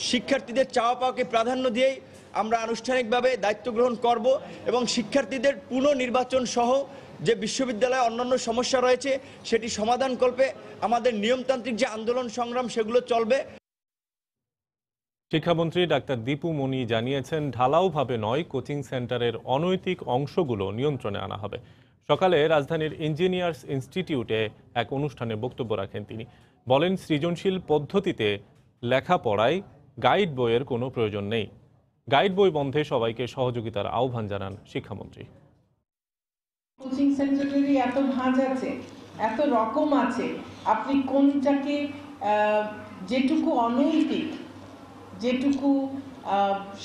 শিক্ষার্থীদের চাওয়া পাওয়াকে প্রাধান্য দিয়েই আমরা আনুষ্ঠানিকভাবে দায়িত্ব গ্রহণ করব এবং শিক্ষার্থীদের পুনর্নির্বাচন সহ যে বিশ্ববিদ্যালয়ে অন্যান্য সমস্যা রয়েছে, সেটি সমাধানকল্পে আমাদের নিয়মতান্ত্রিক যে আন্দোলন সংগ্রাম, সেগুলো চলবে। শিক্ষামন্ত্রী ডাক্তার দীপু মনি জানিয়েছেন, ঢালাওভাবে নয়, কোচিং সেন্টারের অনৈতিক অংশগুলো নিয়ন্ত্রণে আনা হবে। সকালে রাজধানীর ইঞ্জিনিয়ার্স ইনস্টিটিউটে এক অনুষ্ঠানে বক্তব্য রাখেন তিনি। বলেন, সৃজনশীল পদ্ধতিতে লেখাপড়ায় গাইড বইয়ের কোনো প্রয়োজন নেই। গাইড বই বন্ধে সবাইকে সহযোগিতার আহ্বান জানান শিক্ষামন্ত্রী। কোচিং সেন্টারেরই এত ভাঁজ আছে, এত রকম আছে, আপনি কোনটাকে যেটুকু অনৈতিক, যেটুকু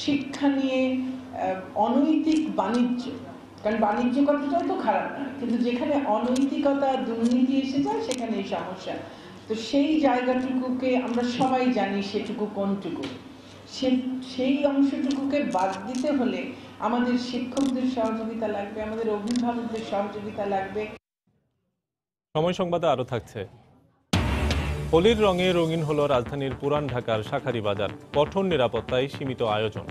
শিক্ষা নিয়ে অনৈতিক বাণিজ্য, কারণ বাণিজ্য কথাটাও তো খারাপ না, কিন্তু যেখানে অনৈতিকতা দুর্নীতি এসে যায় সেখানে এই সমস্যা। তো সেই জায়গাটুকুকে আমরা সবাই জানি সেটুকু কোনটুকু, সেই অংশটুকুকে বাদ দিতে হলে আমাদের শিক্ষকদের সহযোগিতা লাগবে, আমাদের অভিভাবকদের সহযোগিতা লাগবে। সময় সংবাদে আরো থাকছে, হোলির রঙে রঙিন হলো রাজধানীর পুরান ঢাকার শাঁখারী বাজার। কঠোর নিরাপত্তায় সীমিত আয়োজন।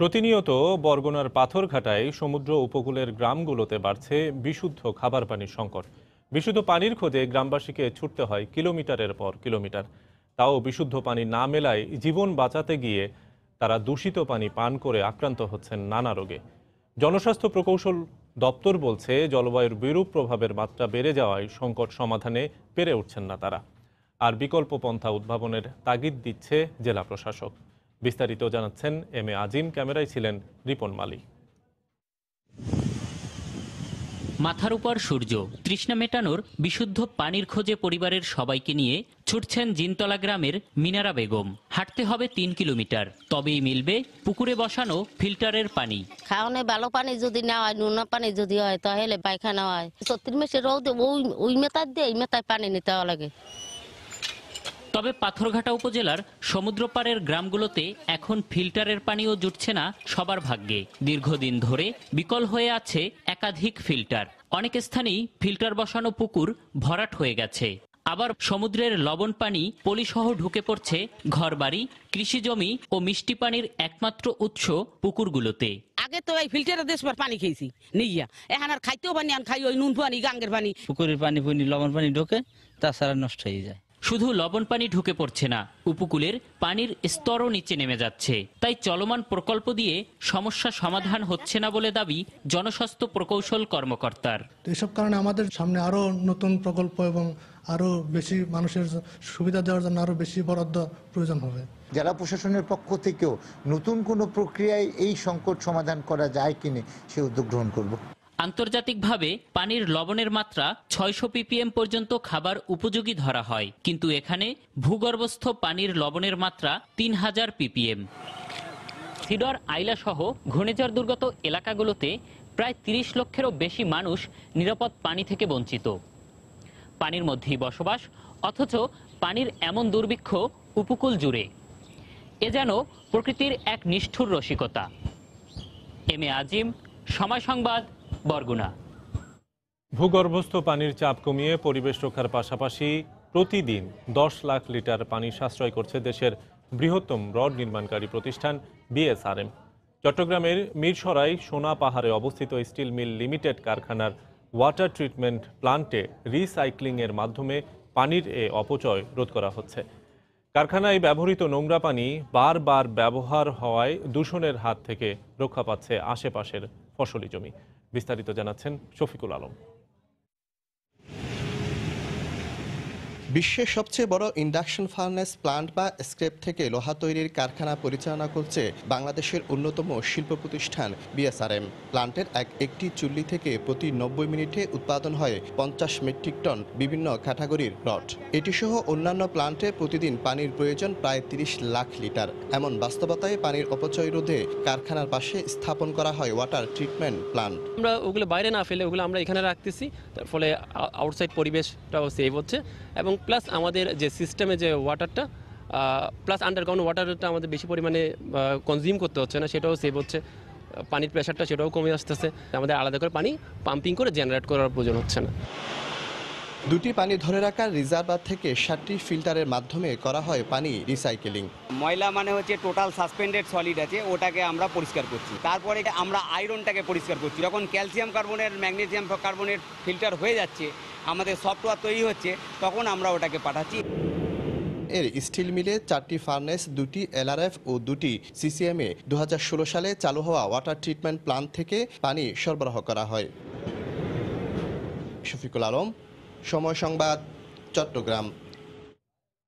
প্রতিনিয়ত বরগুনার পাথরঘাটায় সমুদ্র উপকূলের গ্রামগুলোতে বাড়ছে বিশুদ্ধ খাবার পানির সংকট। বিশুদ্ধ পানির খোঁজে গ্রামবাসীকে ছুটতে হয় কিলোমিটারের পর কিলোমিটার। তাও বিশুদ্ধ পানি না মেলায় জীবন বাঁচাতে গিয়ে তারা দূষিত পানি পান করে আক্রান্ত হচ্ছেন নানা রোগে। জনস্বাস্থ্য প্রকৌশল দপ্তর বলছে, জলবায়ুর বিরূপ প্রভাবের মাত্রা বেড়ে যাওয়ায় সংকট সমাধানে পেরে উঠছেন না তারা। আর বিকল্প পন্থা উদ্ভাবনের তাগিদ দিচ্ছে জেলা প্রশাসক। বিস্তারিত জানাচ্ছেন এম এ আজিম, ক্যামেরায় ছিলেন রিপন মালি। মাথার উপর সূর্য, তৃষ্ণা মেটানোর বিশুদ্ধ পানির খোঁজে পরিবারের সবাইকে নিয়ে ছুটছেন জিনতলা গ্রামের মিনারা বেগম। হাঁটতে হবে 3 কিলোমিটার, তবেই মিলবে পুকুরে বসানো ফিল্টারের পানি। খাওয়ানো ভালো পানি যদি না হয়, নুন পানি যদি হয়, তাহলে পায়খানা হয়। 30 মাসে রোদে ওই মেতায় দিয়ে এই মেতায় পানি নিতে লাগে। তবে পাথরঘাটা উপজেলার সমুদ্রপাড়ের গ্রামগুলোতে এখন ফিল্টারের পানিও জুটছে না সবার ভাগ্যে। দীর্ঘদিন ধরে বিকল হয়ে আছে একাধিক ফিল্টার। অনেক স্থানেই ফিল্টার বসানো পুকুর ভরাট হয়ে গেছে। আবার সমুদ্রের লবণ পানি পলিসহ ঢুকে পড়ছে ঘরবাড়ি, কৃষিজমি ও মিষ্টি পানির একমাত্র উৎস পুকুরগুলোতে। আগে তো এই ফিল্টারের দেশ পানি খেয়েছি নিয়া, এখন আর খাইতেও পানি, আর খাই ওই নুন পানি, গাঙ্গের পানি। পুকুরের পানি লবণ পানি ঢোকে, তাছাড়া নষ্ট হয়ে যায়। শুধু লবণ পানি ঢুকে পড়ছে না, উপকূলের পানির স্তরও নিচে নেমে যাচ্ছে। তাই চলমান প্রকল্প দিয়ে সমস্যা সমাধান হচ্ছে না বলে দাবি জনস্বাস্থ্য প্রকৌশল কর্মকর্তার। এসব কারণে আমাদের সামনে আরো নতুন প্রকল্প এবং আরো বেশি মানুষের সুবিধা দেওয়ার জন্য আরো বেশি বরাদ্দ প্রয়োজন হবে। জেলা প্রশাসনের পক্ষ থেকেও নতুন কোনো প্রক্রিয়ায় এই সংকট সমাধান করা যায় কিনা সে উদ্যোগ গ্রহণ করব। আন্তর্জাতিকভাবে পানির লবণের মাত্রা 600 ppm পর্যন্ত খাবার উপযোগী ধরা হয়, কিন্তু এখানে ভূগর্ভস্থ পানির লবণের মাত্রা 3000 ppm। সিডর, আইলা সহ ঘূর্ণিঝড় দুর্গত এলাকাগুলোতে প্রায় 30 লক্ষেরও বেশি মানুষ নিরাপদ পানি থেকে বঞ্চিত। পানির মধ্যেই বসবাস, অথচ পানির এমন দুর্ভিক্ষ উপকূল জুড়ে। এ যেন প্রকৃতির এক নিষ্ঠুর রসিকতা। এম এ আজিম, সময় সংবাদ, বরগুনা। ভূগর্ভস্থ পানির চাপ কমিয়ে পরিবেশ রক্ষার পাশাপাশি প্রতিদিন 10 লাখ লিটার পানি সাশ্রয় করছে দেশের বৃহত্তম রড নির্মাণকারী প্রতিষ্ঠান বিএসআরএম। চট্টগ্রামের মিরসরাই সোনা পাহাড়ে অবস্থিত স্টিল মিল লিমিটেড কারখানার ওয়াটার ট্রিটমেন্ট প্লান্টে রিসাইক্লিংয়ের মাধ্যমে পানির এ অপচয় রোধ করা হচ্ছে। কারখানায় ব্যবহৃত নোংরা পানি বারবার ব্যবহার হওয়ায় দূষণের হাত থেকে রক্ষা পাচ্ছে আশেপাশের ফসলি জমি। বিস্তারিত জানাচ্ছেন শফিকুল আলম। বিশ্বের সবচেয়ে বড় ইন্ডাকশন ফার্নেস প্লান্ট বা স্ক্র্যাপ থেকে লোহা তৈরির কারখানা পরিচালনা করছে বাংলাদেশের অন্যতম শিল্প প্রতিষ্ঠান বিএসআরএম। প্লান্টের একটি চুল্লি থেকে প্রতি 90 মিনিটে উৎপাদন হয় 50 মেট্রিক টন বিভিন্ন ক্যাটাগরির রড। এটি সহ অন্যান্য প্লান্টে প্রতিদিন পানির প্রয়োজন প্রায় 30 লাখ লিটার। এমন বাস্তবতায় পানির অপচয় রোধে কারখানার পাশে স্থাপন করা হয় ওয়াটার ট্রিটমেন্ট প্লান্ট। আমরা ওগুলো বাইরে না ফেলে ওগুলো আমরা এখানে রাখতেছি, তার ফলে আউটসাইড পরিবেশটাও সেভ হচ্ছে এবং প্লাস আমাদের যে সিস্টেমে যে ওয়াটারটা প্লাস আন্ডারগ্রাউন্ড ওয়াটারটা আমাদের বেশি পরিমাণে কনজিউম করতে হচ্ছে না, সেটাও সেভ হচ্ছে। পানির প্রেশারটা সেটাও কমে আসতেছে। আমাদের আলাদা করে পানি পাম্পিং করে জেনারেট করার প্রয়োজন হচ্ছে না। দুটি পানি ধরে রাখার রিজার্ভার থেকে 60টি ফিল্টারের মাধ্যমে করা হয় পানি রিসাইকেলিং। ময়লা মানে হচ্ছে টোটাল সাসপেন্ডেড সলিড আছে, ওটাকে আমরা পরিষ্কার করছি। তারপরে আমরা আয়রনটাকে পরিষ্কার করছি। যখন ক্যালসিয়াম কার্বনের, ম্যাগনেসিয়াম কার্বনের ফিল্টার হয়ে যাচ্ছে, আমাদের সফটওয়্যার তৈরি হচ্ছে, তখন আমরা ওটাকে পাঠাচ্ছি। এর স্টিল মিলে 4টি ফার্নেস, 2টি এলআরএফ ও 2টি সিসিএমে 2016 সালে চালু হওয়া ওয়াটার ট্রিটমেন্ট প্লান্ট থেকে পানি সরবরাহ করা হয়। শফিকুল আলম, সময় সংবাদ, চট্টগ্রাম।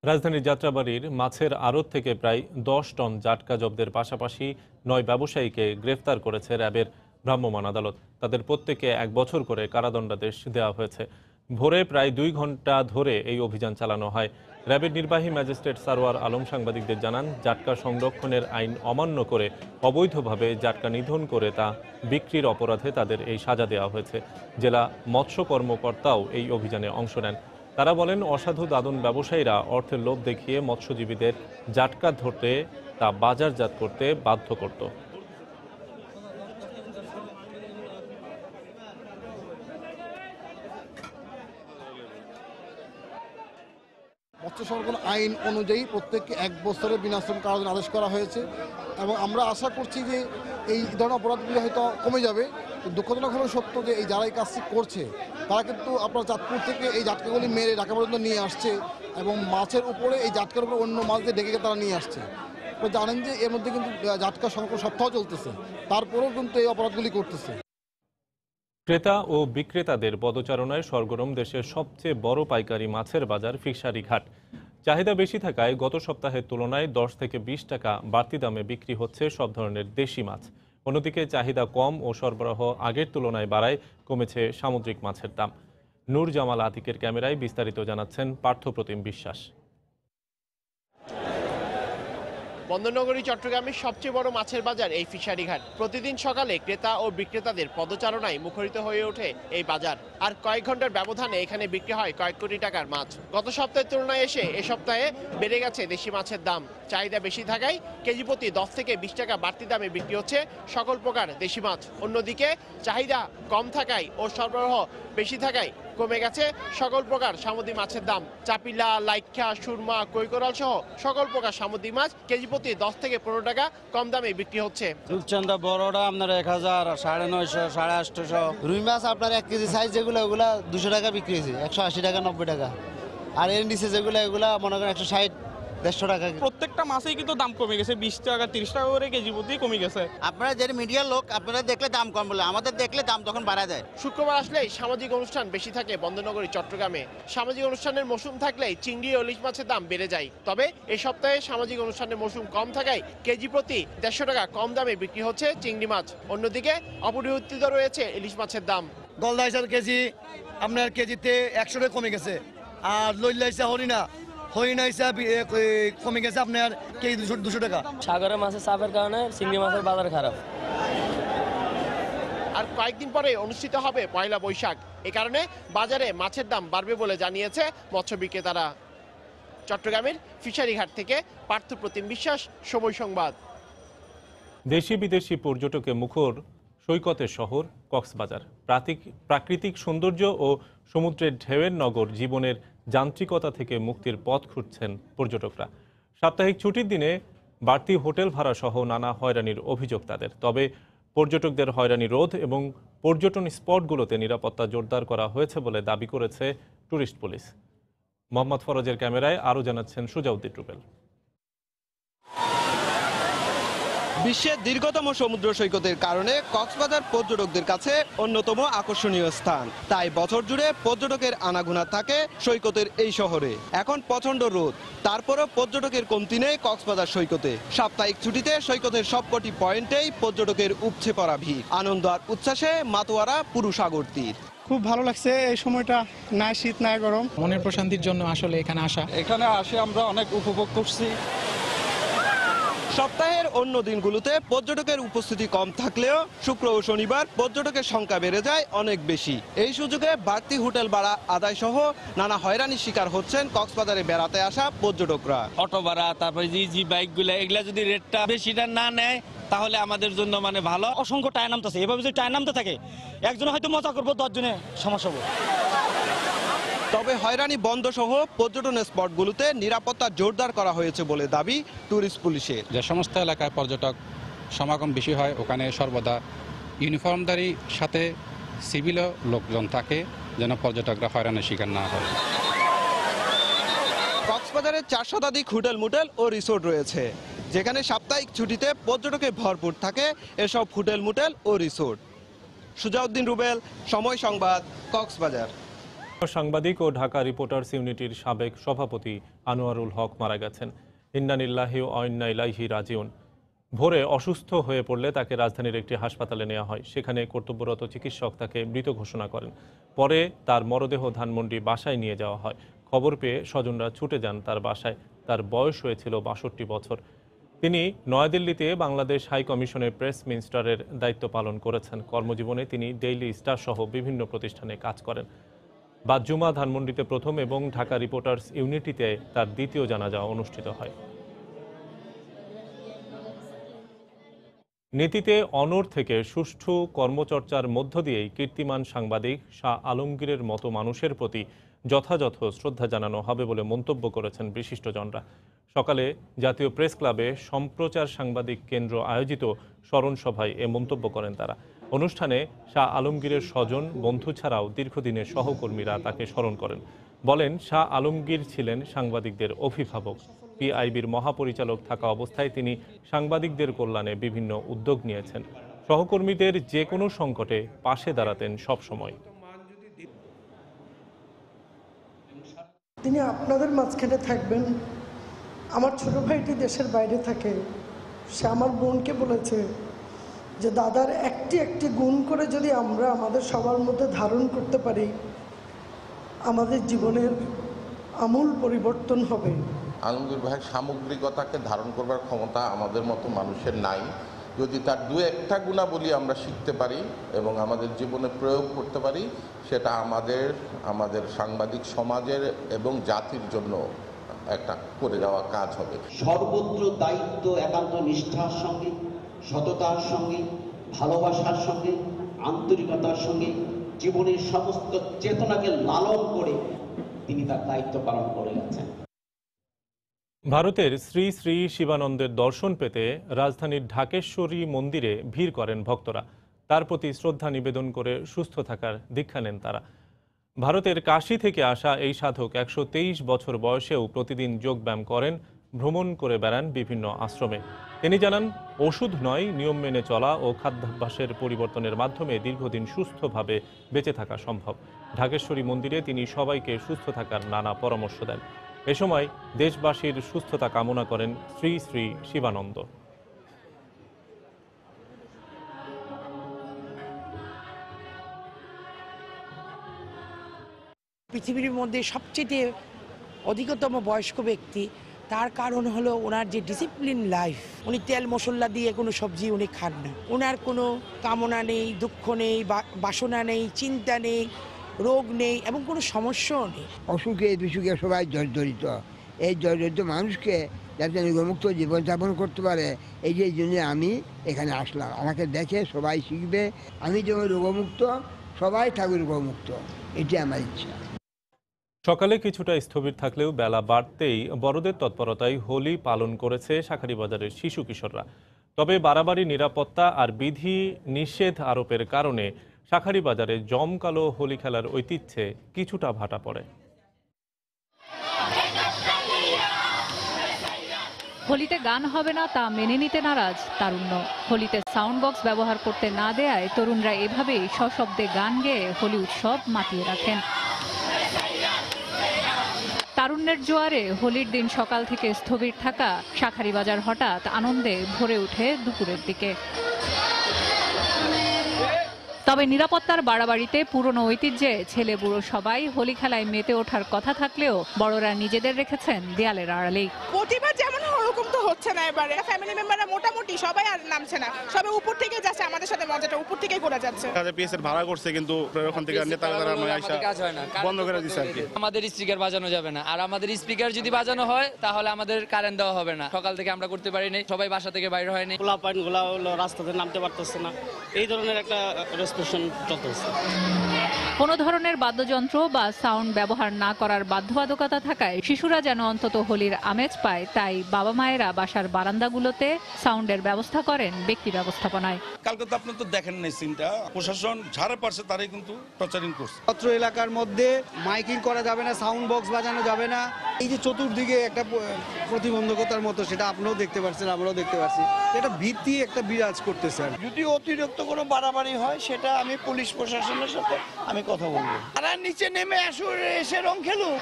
রাজধানীর যাত্রাবাড়ির মাছের আড়ত থেকে প্রায় 10 টন জাটকা জব্দের পাশাপাশি 9 ব্যবসায়ীকে গ্রেফতার করেছে র্যাবের ভ্রাম্যমাণ আদালত। তাদের প্রত্যেকে 1 বছর করে কারাদণ্ডাদেশ দেওয়া হয়েছে। ভোরে প্রায় 2 ঘন্টা ধরে এই অভিযান চালানো হয়। র্যাবের নির্বাহী ম্যাজিস্ট্রেট সারোয়ার আলম সাংবাদিকদের জানান, জাটকা সংরক্ষণের আইন অমান্য করে অবৈধভাবে জাটকা নিধন করে তা বিক্রির অপরাধে তাদের এই সাজা দেওয়া হয়েছে। জেলা মৎস্য কর্মকর্তাও এই অভিযানে অংশ নেন। তারা বলেন, অসাধু দাদন ব্যবসায়ীরা অর্থের লোভ দেখিয়ে মৎস্যজীবীদের জাটকা ধরতে তা বাজারজাত করতে বাধ্য করত। মৎস্য সংরক্ষণ আইন অনুযায়ী প্রত্যেককে 1 বছরের বিনাশ্রম কারাদণ্ড আদেশ করা হয়েছে এবং আমরা আশা করছি যে এই ধরনের অপরাধগুলি হয়তো কমে যাবে। দুঃখজনক হলেও সত্য যে এই যারা এই কাজটি করছে তারা কিন্তু আপনার চাঁদপুর থেকে এই জাটকাগুলি মেরে ঢাকা পর্যন্ত নিয়ে আসছে এবং মাছের উপরে এই জাটকার উপরে অন্য মাছ দিয়ে ডেকে তারা নিয়ে আসছে। তো জানেন যে এর মধ্যে কিন্তু জাটকা সংরক্ষণ সপ্তাহ চলতেছে, তারপরেও কিন্তু এই অপরাধগুলি করতেছে। ক্রেতা ও বিক্রেতাদের পদচারণায় সরগরম দেশের সবচেয়ে বড় পাইকারি মাছের বাজার ফিশারি ঘাট। চাহিদা বেশি থাকায় গত সপ্তাহের তুলনায় 10 থেকে 20 টাকা বাড়তি দামে বিক্রি হচ্ছে সব ধরনের দেশি মাছ। অন্যদিকে চাহিদা কম ও সরবরাহ আগের তুলনায় বাড়ায় কমেছে সামুদ্রিক মাছের দাম। নূর জামাল আতিকের ক্যামেরায় বিস্তারিত জানাচ্ছেন পার্থপ্রতিম বিশ্বাস। বন্দরনগরী চট্টগ্রামের সবচেয়ে বড় মাছের বাজার এই ফিশারি ঘাট। প্রতিদিন সকালে ক্রেতা ও বিক্রেতাদের পদচারণায় মুখরিত হয়ে ওঠে এই বাজার। আর কয়েক ঘন্টার ব্যবধানে এখানে বিক্রি হয় কয়েক কোটি টাকার মাছ। গত সপ্তাহের তুলনায় এসে এ সপ্তাহে বেড়ে গেছে দেশি মাছের দাম। চাহিদা বেশি থাকায় কেজি প্রতি 10 থেকে 20 টাকা বাড়তি দামে বিক্রি হচ্ছে সকল প্রকার দেশি মাছ। অন্যদিকে চাহিদা কম থাকায় ও সরবরাহ বেশি থাকায় কমে গেছে সকল প্রকার সামুদ্রিক মাছের দাম। চাপিলা, লাইক্ষা, সুরমা, কৈকোরাল সহ সকল প্রকার সামুদ্রিক মাছ কেজি প্রতি 10 থেকে 15 টাকা কম দামে বিক্রি হচ্ছে। রূপচাঁদা বড়টা আপনার 1000, 950, 850। রুই মাছ আপনার 1 কেজি সাইজ যেগুলো ওগুলা 200 টাকা বিক্রি হয়েছে, 180 টাকা, 90 টাকা। আর এর নিচে যেগুলো এগুলা মনে করেন 160, 150 টাকা। প্রত্যেকটা মাছেই কিন্তু দাম কমে গেছে, 20 টাকা 30 টাকা করে কেজি প্রতি কমে গেছে। আপনারা যে মিডিয়ার লোক, আপনারা দেখলে দাম কম বলে, আমাদের দেখলে দাম তখন বাড়া যায়। শুক্রবার আসলেই সামাজিক অনুষ্ঠান বেশি থাকে বন্দরনগরী চট্টগ্রামে। সামাজিক অনুষ্ঠানের মৌসুম থাকলেই চিংড়ি ও ইলিশ মাছের দাম বেড়ে যায়। তবে এই সপ্তাহে সামাজিক অনুষ্ঠানের মৌসুম কম থাকায় কেজি প্রতি 150 টাকা কম দামে বিক্রি হচ্ছে চিংড়ি মাছ। অন্যদিকে অপরিবর্তিত রয়েছে ইলিশ মাছের দাম। গলদা হিসাবে কেজি আপনার কেজিতে 100 টাকা কমে গেছে। আর লইলা হিসাব হরিণা হিসাব কমে গেছে আপনার কেজি 200 টাকা। সাগরের মাছের চাপের কারণে চিংড়ি মাছের বাজার খারাপ। আর কয়েকদিন পরে অনুষ্ঠিত হবে পয়লা বৈশাখ। এ কারণে বাজারে মাছের দাম বাড়বে বলে জানিয়েছে মৎস্য বিক্রেতারা। চট্টগ্রামের ফিশারি ঘাট থেকে পার্থ প্রতিম বিশ্বাস, সময় সংবাদ। দেশি বিদেশি পর্যটকে মুখর সৈকতের শহর কক্সবাজার। প্রাকৃতিক সৌন্দর্য ও সমুদ্রের ঢেউয়ের নগর জীবনের যান্ত্রিকতা থেকে মুক্তির পথ খুঁজছেন পর্যটকরা। সাপ্তাহিক ছুটির দিনে বাড়তি হোটেল ভাড়া সহ নানা হয়রানির অভিযোগ তাদের। তবে পর্যটকদের হয়রানি রোধ এবং পর্যটন স্পটগুলোতে নিরাপত্তা জোরদার করা হয়েছে বলে দাবি করেছে ট্যুরিস্ট পুলিশ। মোহাম্মদ ফরজের ক্যামেরায় আরও জানাচ্ছেন সুজাউদ্দিন রুবেল। বিশ্বের দীর্ঘতম সমুদ্র সৈকতের কারণে কক্সবাজার পর্যটকদের কাছে অন্যতম আকর্ষণীয় স্থান। তাই বছর জুড়ে পর্যটকের আনাগোনা থাকে সৈকতের এই শহরে। এখন প্রচন্ড রোদ, তারপরও পর্যটকের কমতি নেই কক্সবাজার সৈকতে। সাপ্তাহিক ছুটিতে সৈকতের সবকটি পয়েন্টেই পর্যটকের উপচে পড়া ভিড়। আনন্দ আর উচ্ছ্বাসে মাতোয়ারা পুরো সাগর তীর। খুব ভালো লাগছে এই সময়টা, না শীত না গরম। মনের প্রশান্তির জন্য আসলে এখানে আসা। এখানে আসে আমরা অনেক উপভোগ করছি। সপ্তাহের অন্য দিনগুলোতে পর্যটকের উপস্থিতি কম থাকলেও শুক্র ও শনিবার পর্যটকের সংখ্যা বেড়ে যায় অনেক বেশি। এই সুযোগে বাড়তি হোটেল ভাড়া আদায় সহ নানা হয়রানির শিকার হচ্ছেন কক্সবাজারে বেড়াতে আসা পর্যটকরা। অটো ভাড়া, তারপরে জি বাইকগুলো, এগুলা যদি রেটটা বেশিটা না নেয় তাহলে আমাদের জন্য মানে ভালো। অসংখ্য টায়ার নামতেছে, এভাবে যদি টায়ার নামতে থাকে একজনে হয়তো মজা করবো, 10 জনে সমস্যা হবে। তবে হয়রানি বন্ধ সহ পর্যটন স্পটগুলোতে নিরাপত্তা জোরদার করা হয়েছে বলে দাবি ট্যুরিস্ট পুলিশের। যে সমস্ত এলাকায় পর্যটক সমাগম বেশি হয় ওখানে সর্বদা ইউনিফর্মধারী সাথে সিভিল লোকজন থাকে, যেন পর্যটকরা হয়রানির শিকার না হয়। কক্সবাজারে 4 শতাধিক হোটেল মোটেল ও রিসোর্ট রয়েছে, যেখানে সাপ্তাহিক ছুটিতে পর্যটকে ভরপুর থাকে এসব হোটেল মোটেল ও রিসোর্ট। সুজাউদ্দিন রুবেল, সময় সংবাদ, কক্সবাজার। সাংবাদিক ও ঢাকা রিপোর্টার্স ইউনিটির সাবেক সভাপতি আনোয়ারুল হক মারা গেছেন। ইন্না লিল্লাহি ওয়া ইন্না ইলাইহি রাজিউন। ভোরে অসুস্থ হয়ে পড়লে তাকে রাজধানীর একটি হাসপাতালে নেওয়া হয়। সেখানে কর্তব্যরত চিকিৎসক তাকে মৃত ঘোষণা করেন। পরে তার মরদেহ ধানমন্ডি বাসায় নিয়ে যাওয়া হয়। খবর পেয়ে স্বজনরা ছুটে যান তার বাসায়। তার বয়স হয়েছিল 62 বছর। তিনি নয়াদিল্লিতে বাংলাদেশ হাই কমিশনের প্রেস মিনিস্টারের দায়িত্ব পালন করেছেন। কর্মজীবনে তিনি ডেইলি স্টার সহ বিভিন্ন প্রতিষ্ঠানে কাজ করেন। বাদজুমা ধানমন্ডিতে প্রথম এবং ঢাকা রিপোর্টার্স ইউনিটিতে তার দ্বিতীয় জানাজা অনুষ্ঠিত হয়। নীতিতে অনড় থেকে সুষ্ঠু কর্মচর্চার মধ্য দিয়েই কীর্তিমান সাংবাদিক শাহ আলমগীরের মতো মানুষের প্রতি যথাযথ শ্রদ্ধা জানানো হবে বলে মন্তব্য করেছেন বিশিষ্টজনরা। সকালে জাতীয় প্রেস ক্লাবে সম্প্রচার সাংবাদিক কেন্দ্র আয়োজিত স্মরণ সভায় এ মন্তব্য করেন তারা। অনুষ্ঠানে শাহ আলমগীরের স্বজন, বন্ধু ছাড়াও দীর্ঘদিনের সহকর্মীরা তাকে স্মরণ করেন। বলেন, শাহ আলমগীর ছিলেন সাংবাদিকদের অভিভাবক। পিআইবির মহাপরিচালক থাকা অবস্থায় তিনি সাংবাদিকদের কল্যাণে বিভিন্ন উদ্যোগ নিয়েছেন। সহকর্মীদের যে কোনো সংকটে পাশে দাঁড়াতেন সবসময়। তিনি আপনাদের মাঝখানে থাকবেন। আমার ছোট ভাইটি দেশের বাইরে থাকে, সে আমার বোনকে বলেছে যে দাদার একটি গুণ করে যদি আমরা আমাদের সবার মধ্যে ধারণ করতে পারি, আমাদের জীবনের আমূল পরিবর্তন হবে। আলমগীর ভাইয়ের সামগ্রিকতাকে ধারণ করবার ক্ষমতা আমাদের মতো মানুষের নাই। যদি তার দু একটা গুণাবলী আমরা শিখতে পারি এবং আমাদের জীবনে প্রয়োগ করতে পারি, সেটা আমাদের সাংবাদিক সমাজের এবং জাতির জন্য একটা করে যাওয়া কাজ হবে। সর্বত্র দায়িত্ব একান্ত নিষ্ঠার সঙ্গে, সততার সঙ্গে, ভালোবাসার সঙ্গে, আন্তরিকতার সঙ্গে জীবনের সমস্ত চেতনাকে লালন করে তিনি তার দায়িত্ব পালন করে গেছেন। ভারতের শ্রী শ্রী শিবানন্দের দর্শন পেতে রাজধানীর ঢাকেশ্বরী মন্দিরে ভিড় করেন ভক্তরা। তার প্রতি শ্রদ্ধা নিবেদন করে সুস্থ থাকার দীক্ষা নেন তারা। ভারতের কাশী থেকে আসা এই সাধক 123 বছর বয়সেও প্রতিদিন যোগব্যায়াম করেন, ভ্রমণ করে বেড়ান বিভিন্ন আশ্রমে। তিনি জানান, ওষুধ নয়, নিয়ম মেনে চলা ও খাদ্যাভ্যাসের পরিবর্তনের মাধ্যমে দীর্ঘদিন সুস্থভাবে বেঁচে থাকা সম্ভব। ঢাকেশ্বরী মন্দিরে তিনি সবাইকে সুস্থ থাকার নানা পরামর্শ দেন। এ সময় দেশবাসীর সুস্থতা কামনা করেন শ্রী শ্রী শিবানন্দ। পৃথিবীর মধ্যে সবচেয়ে অধিকতম বয়স্ক ব্যক্তি, তার কারণ হলো ওনার যে ডিসিপ্লিন লাইফ। উনি তেল মশলা দিয়ে কোনো সবজি উনি খান না। ওনার কোনো কামনা নেই, দুঃখ নেই, বাসনা নেই, চিন্তা নেই, রোগ নেই এবং কোনো সমস্যাও নেই। অসুখে বিসুখে সবাই জর্জরিত। এই জর্জরিত মানুষকে যাতে রোগমুক্ত জীবনযাপন করতে পারে, এই জন্য আমি এখানে আসলাম। আমাকে দেখে সবাই শিখবে, আমি যেমন রোগমুক্ত সবাই থাকুক রোগমুক্ত, এটি আমার ইচ্ছা। সকালে কিছুটা স্থবির থাকলেও বেলা বাড়তেই বড়দের তৎপরতায় হোলি পালন করেছে শাঁখারীবাজারের শিশু কিশোররা। তবে বাড়াবাড়ি নিরাপত্তা আর বিধি নিষেধ আরোপের কারণে শাঁখারীবাজারে জমকালো হোলি খেলার ঐতিহ্যে কিছুটা ভাটা পড়ে। হোলিতে গান হবে না তা মেনে নিতে নারাজ তারুণ্য। হোলিতে সাউন্ড বক্স ব্যবহার করতে না দেয়ায় তরুণরা এভাবেই সশব্দে গান গেয়ে হোলি উৎসব মাতিয়ে রাখেন। তারুণ্যের জোয়ারে হোলির দিন সকাল থেকে স্থবির থাকা শাঁখারীবাজার হঠাৎ আনন্দে ভরে ওঠে দুপুরের দিকে। তবে নিরাপত্তার বাড়াবাড়িতে পুরনো ঐতিহ্যে ছেলে বুড়ো সবাই হোলি খেলায় মেতে ওঠার কথা থাকলেও বড়রা নিজেদের রেখেছেন দেয়ালের আড়ালেই। প্রতিবার যেমন ওরকম তো হচ্ছে না, এবারে ফ্যামিলি মেম্বাররা মোটামুটি সবাই আর নামছে না, সবাই উপর থেকে যাচ্ছে, আমাদের সাথে মজাটা উপর থেকেই করা যাচ্ছে। পিএসএর ভাড়া করছে কিন্তু ওখান থেকে নেতারা কাজ হয় না, বন্ধ করে দিচ্ছে আর কি। আমাদের স্পিকার বাজানো যাবে না, আর আমাদের স্পিকার যদি বাজানো হয় তাহলে আমাদের কারেন্ট দেওয়া হবে না। সকাল থেকে আমরা করতে পারিনি, সবাই বাসা থেকে বাইরে হয়নি, খোলা পাইনগুলা রাস্তাতে নামতে পারতেছে না, এই ধরনের একটা রেস্ট্রিকশন চলতেছে। কোনো ধরনের বাদ্যযন্ত্র বা সাউন্ড ব্যবহার না করার বাধ্যবাধকতা থাকায় শিশুরা যেন অন্তত হোলির আমেজ পায়, তাই বাবা মায়েরা বাসার বারান্দাগুলোতে সাউন্ডের ব্যবস্থা করেন ব্যক্তি ব্যবস্থাপনায়। কালকে তো আপনি তো দেখেন নাই সিনটা, প্রশাসন যারা পারছে তারাই কিন্তু প্রচারিং করছে। অত্র এলাকার মধ্যে মাইকিং করা যাবে না, সাউন্ড বক্স বাজানো যাবে না। এই যে চতুর্দিকে একটা প্রতিবন্ধকতার মতো, সেটা আপনিও দেখতে পাচ্ছেন, আমরাও দেখতে পাচ্ছি, এটা ভীতি একটা বিরাজ করতেছে। যদি অতিরিক্ত কোনো বাড়াবাড়ি হয় সেটা আমি পুলিশ প্রশাসনের সাথে আমি কথা বলবো, তারা নিচে নেমে এসে রং খেলুক।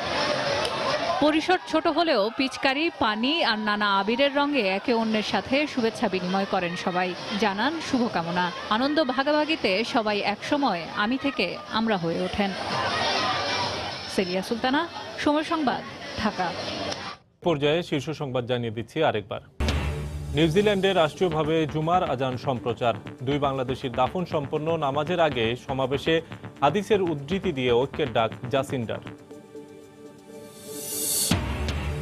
পরিসর ছোট হলেও পিচকারি, পানি আর নানা আবিরের রঙে একে অন্যের সাথে শুভেচ্ছা বিনিময় করেন সবাই, জানান শুভকামনা। আনন্দ ভাগাভাগিতে সবাই একসময় আমি থেকে আমরা হয়ে ওঠেন। সেলিয়া সুলতানা, সময় সংবাদ, ঢাকা। পর্যায়ে শীর্ষ সংবাদ জানিয়ে দিচ্ছি আরেকবার। নিউজিল্যান্ডে রাষ্ট্রীয়ভাবে জুমার আজান সম্প্রচার। দুই বাংলাদেশির দাফন সম্পন্ন নামাজের আগে সমাবেশে হাদিসের উদ্ধৃতি দিয়ে ঐক্যের ডাক জাসিন্ডার।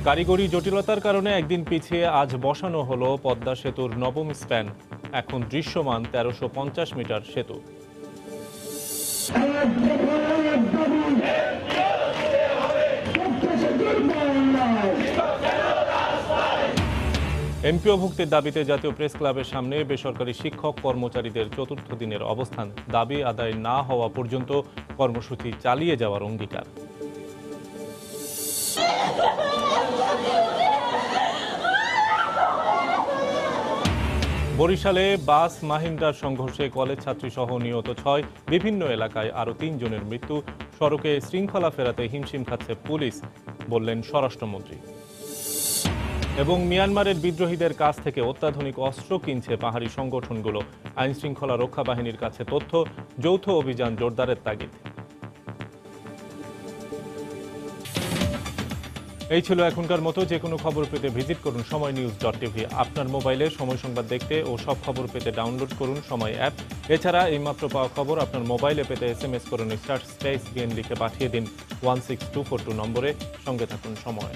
কারিগরি জটিলতার কারণে একদিন পিছিয়ে আজ বসানো হলো পদ্মা সেতুর নবম স্প্যান। এখন দৃশ্যমান 1350 মিটার সেতু। এমপিওভুক্তির দাবিতে জাতীয় প্রেস ক্লাবের সামনে বেসরকারি শিক্ষক কর্মচারীদের চতুর্থ দিনের অবস্থান। দাবি আদায় না হওয়া পর্যন্ত কর্মসূচি চালিয়ে যাওয়ার অঙ্গীকার। বরিশালে বাস মাহিন্দ্রার সংঘর্ষে কলেজ ছাত্রী সহ নিহত 6, বিভিন্ন এলাকায় আরও 3 জনের মৃত্যু। সড়কে শৃঙ্খলা ফেরাতে হিমশিম খাচ্ছে পুলিশ, বললেন স্বরাষ্ট্রমন্ত্রী। এবং মিয়ানমারের বিদ্রোহীদের কাছ থেকে অত্যাধুনিক অস্ত্র কিনছে পাহাড়ি সংগঠনগুলো। আইন শৃঙ্খলা রক্ষা বাহিনীর কাছে তথ্য, যৌথ অভিযান জোরদারের তাগিদ। এই ছিল এখনকার মতো। যে কোনো খবর পেতে ভিজিট করুন সময়নিউজ.tv। আপনার মোবাইলে সময় সংবাদ দেখতে ও সব খবর পেতে ডাউনলোড করুন সময় অ্যাপ। এছাড়া এইমাত্র পাওয়া খবর আপনার মোবাইলে পেতে SMS করুন *SBN লিখে পাঠিয়ে দিন 16242 নম্বরে। সঙ্গে থাকুন সময়।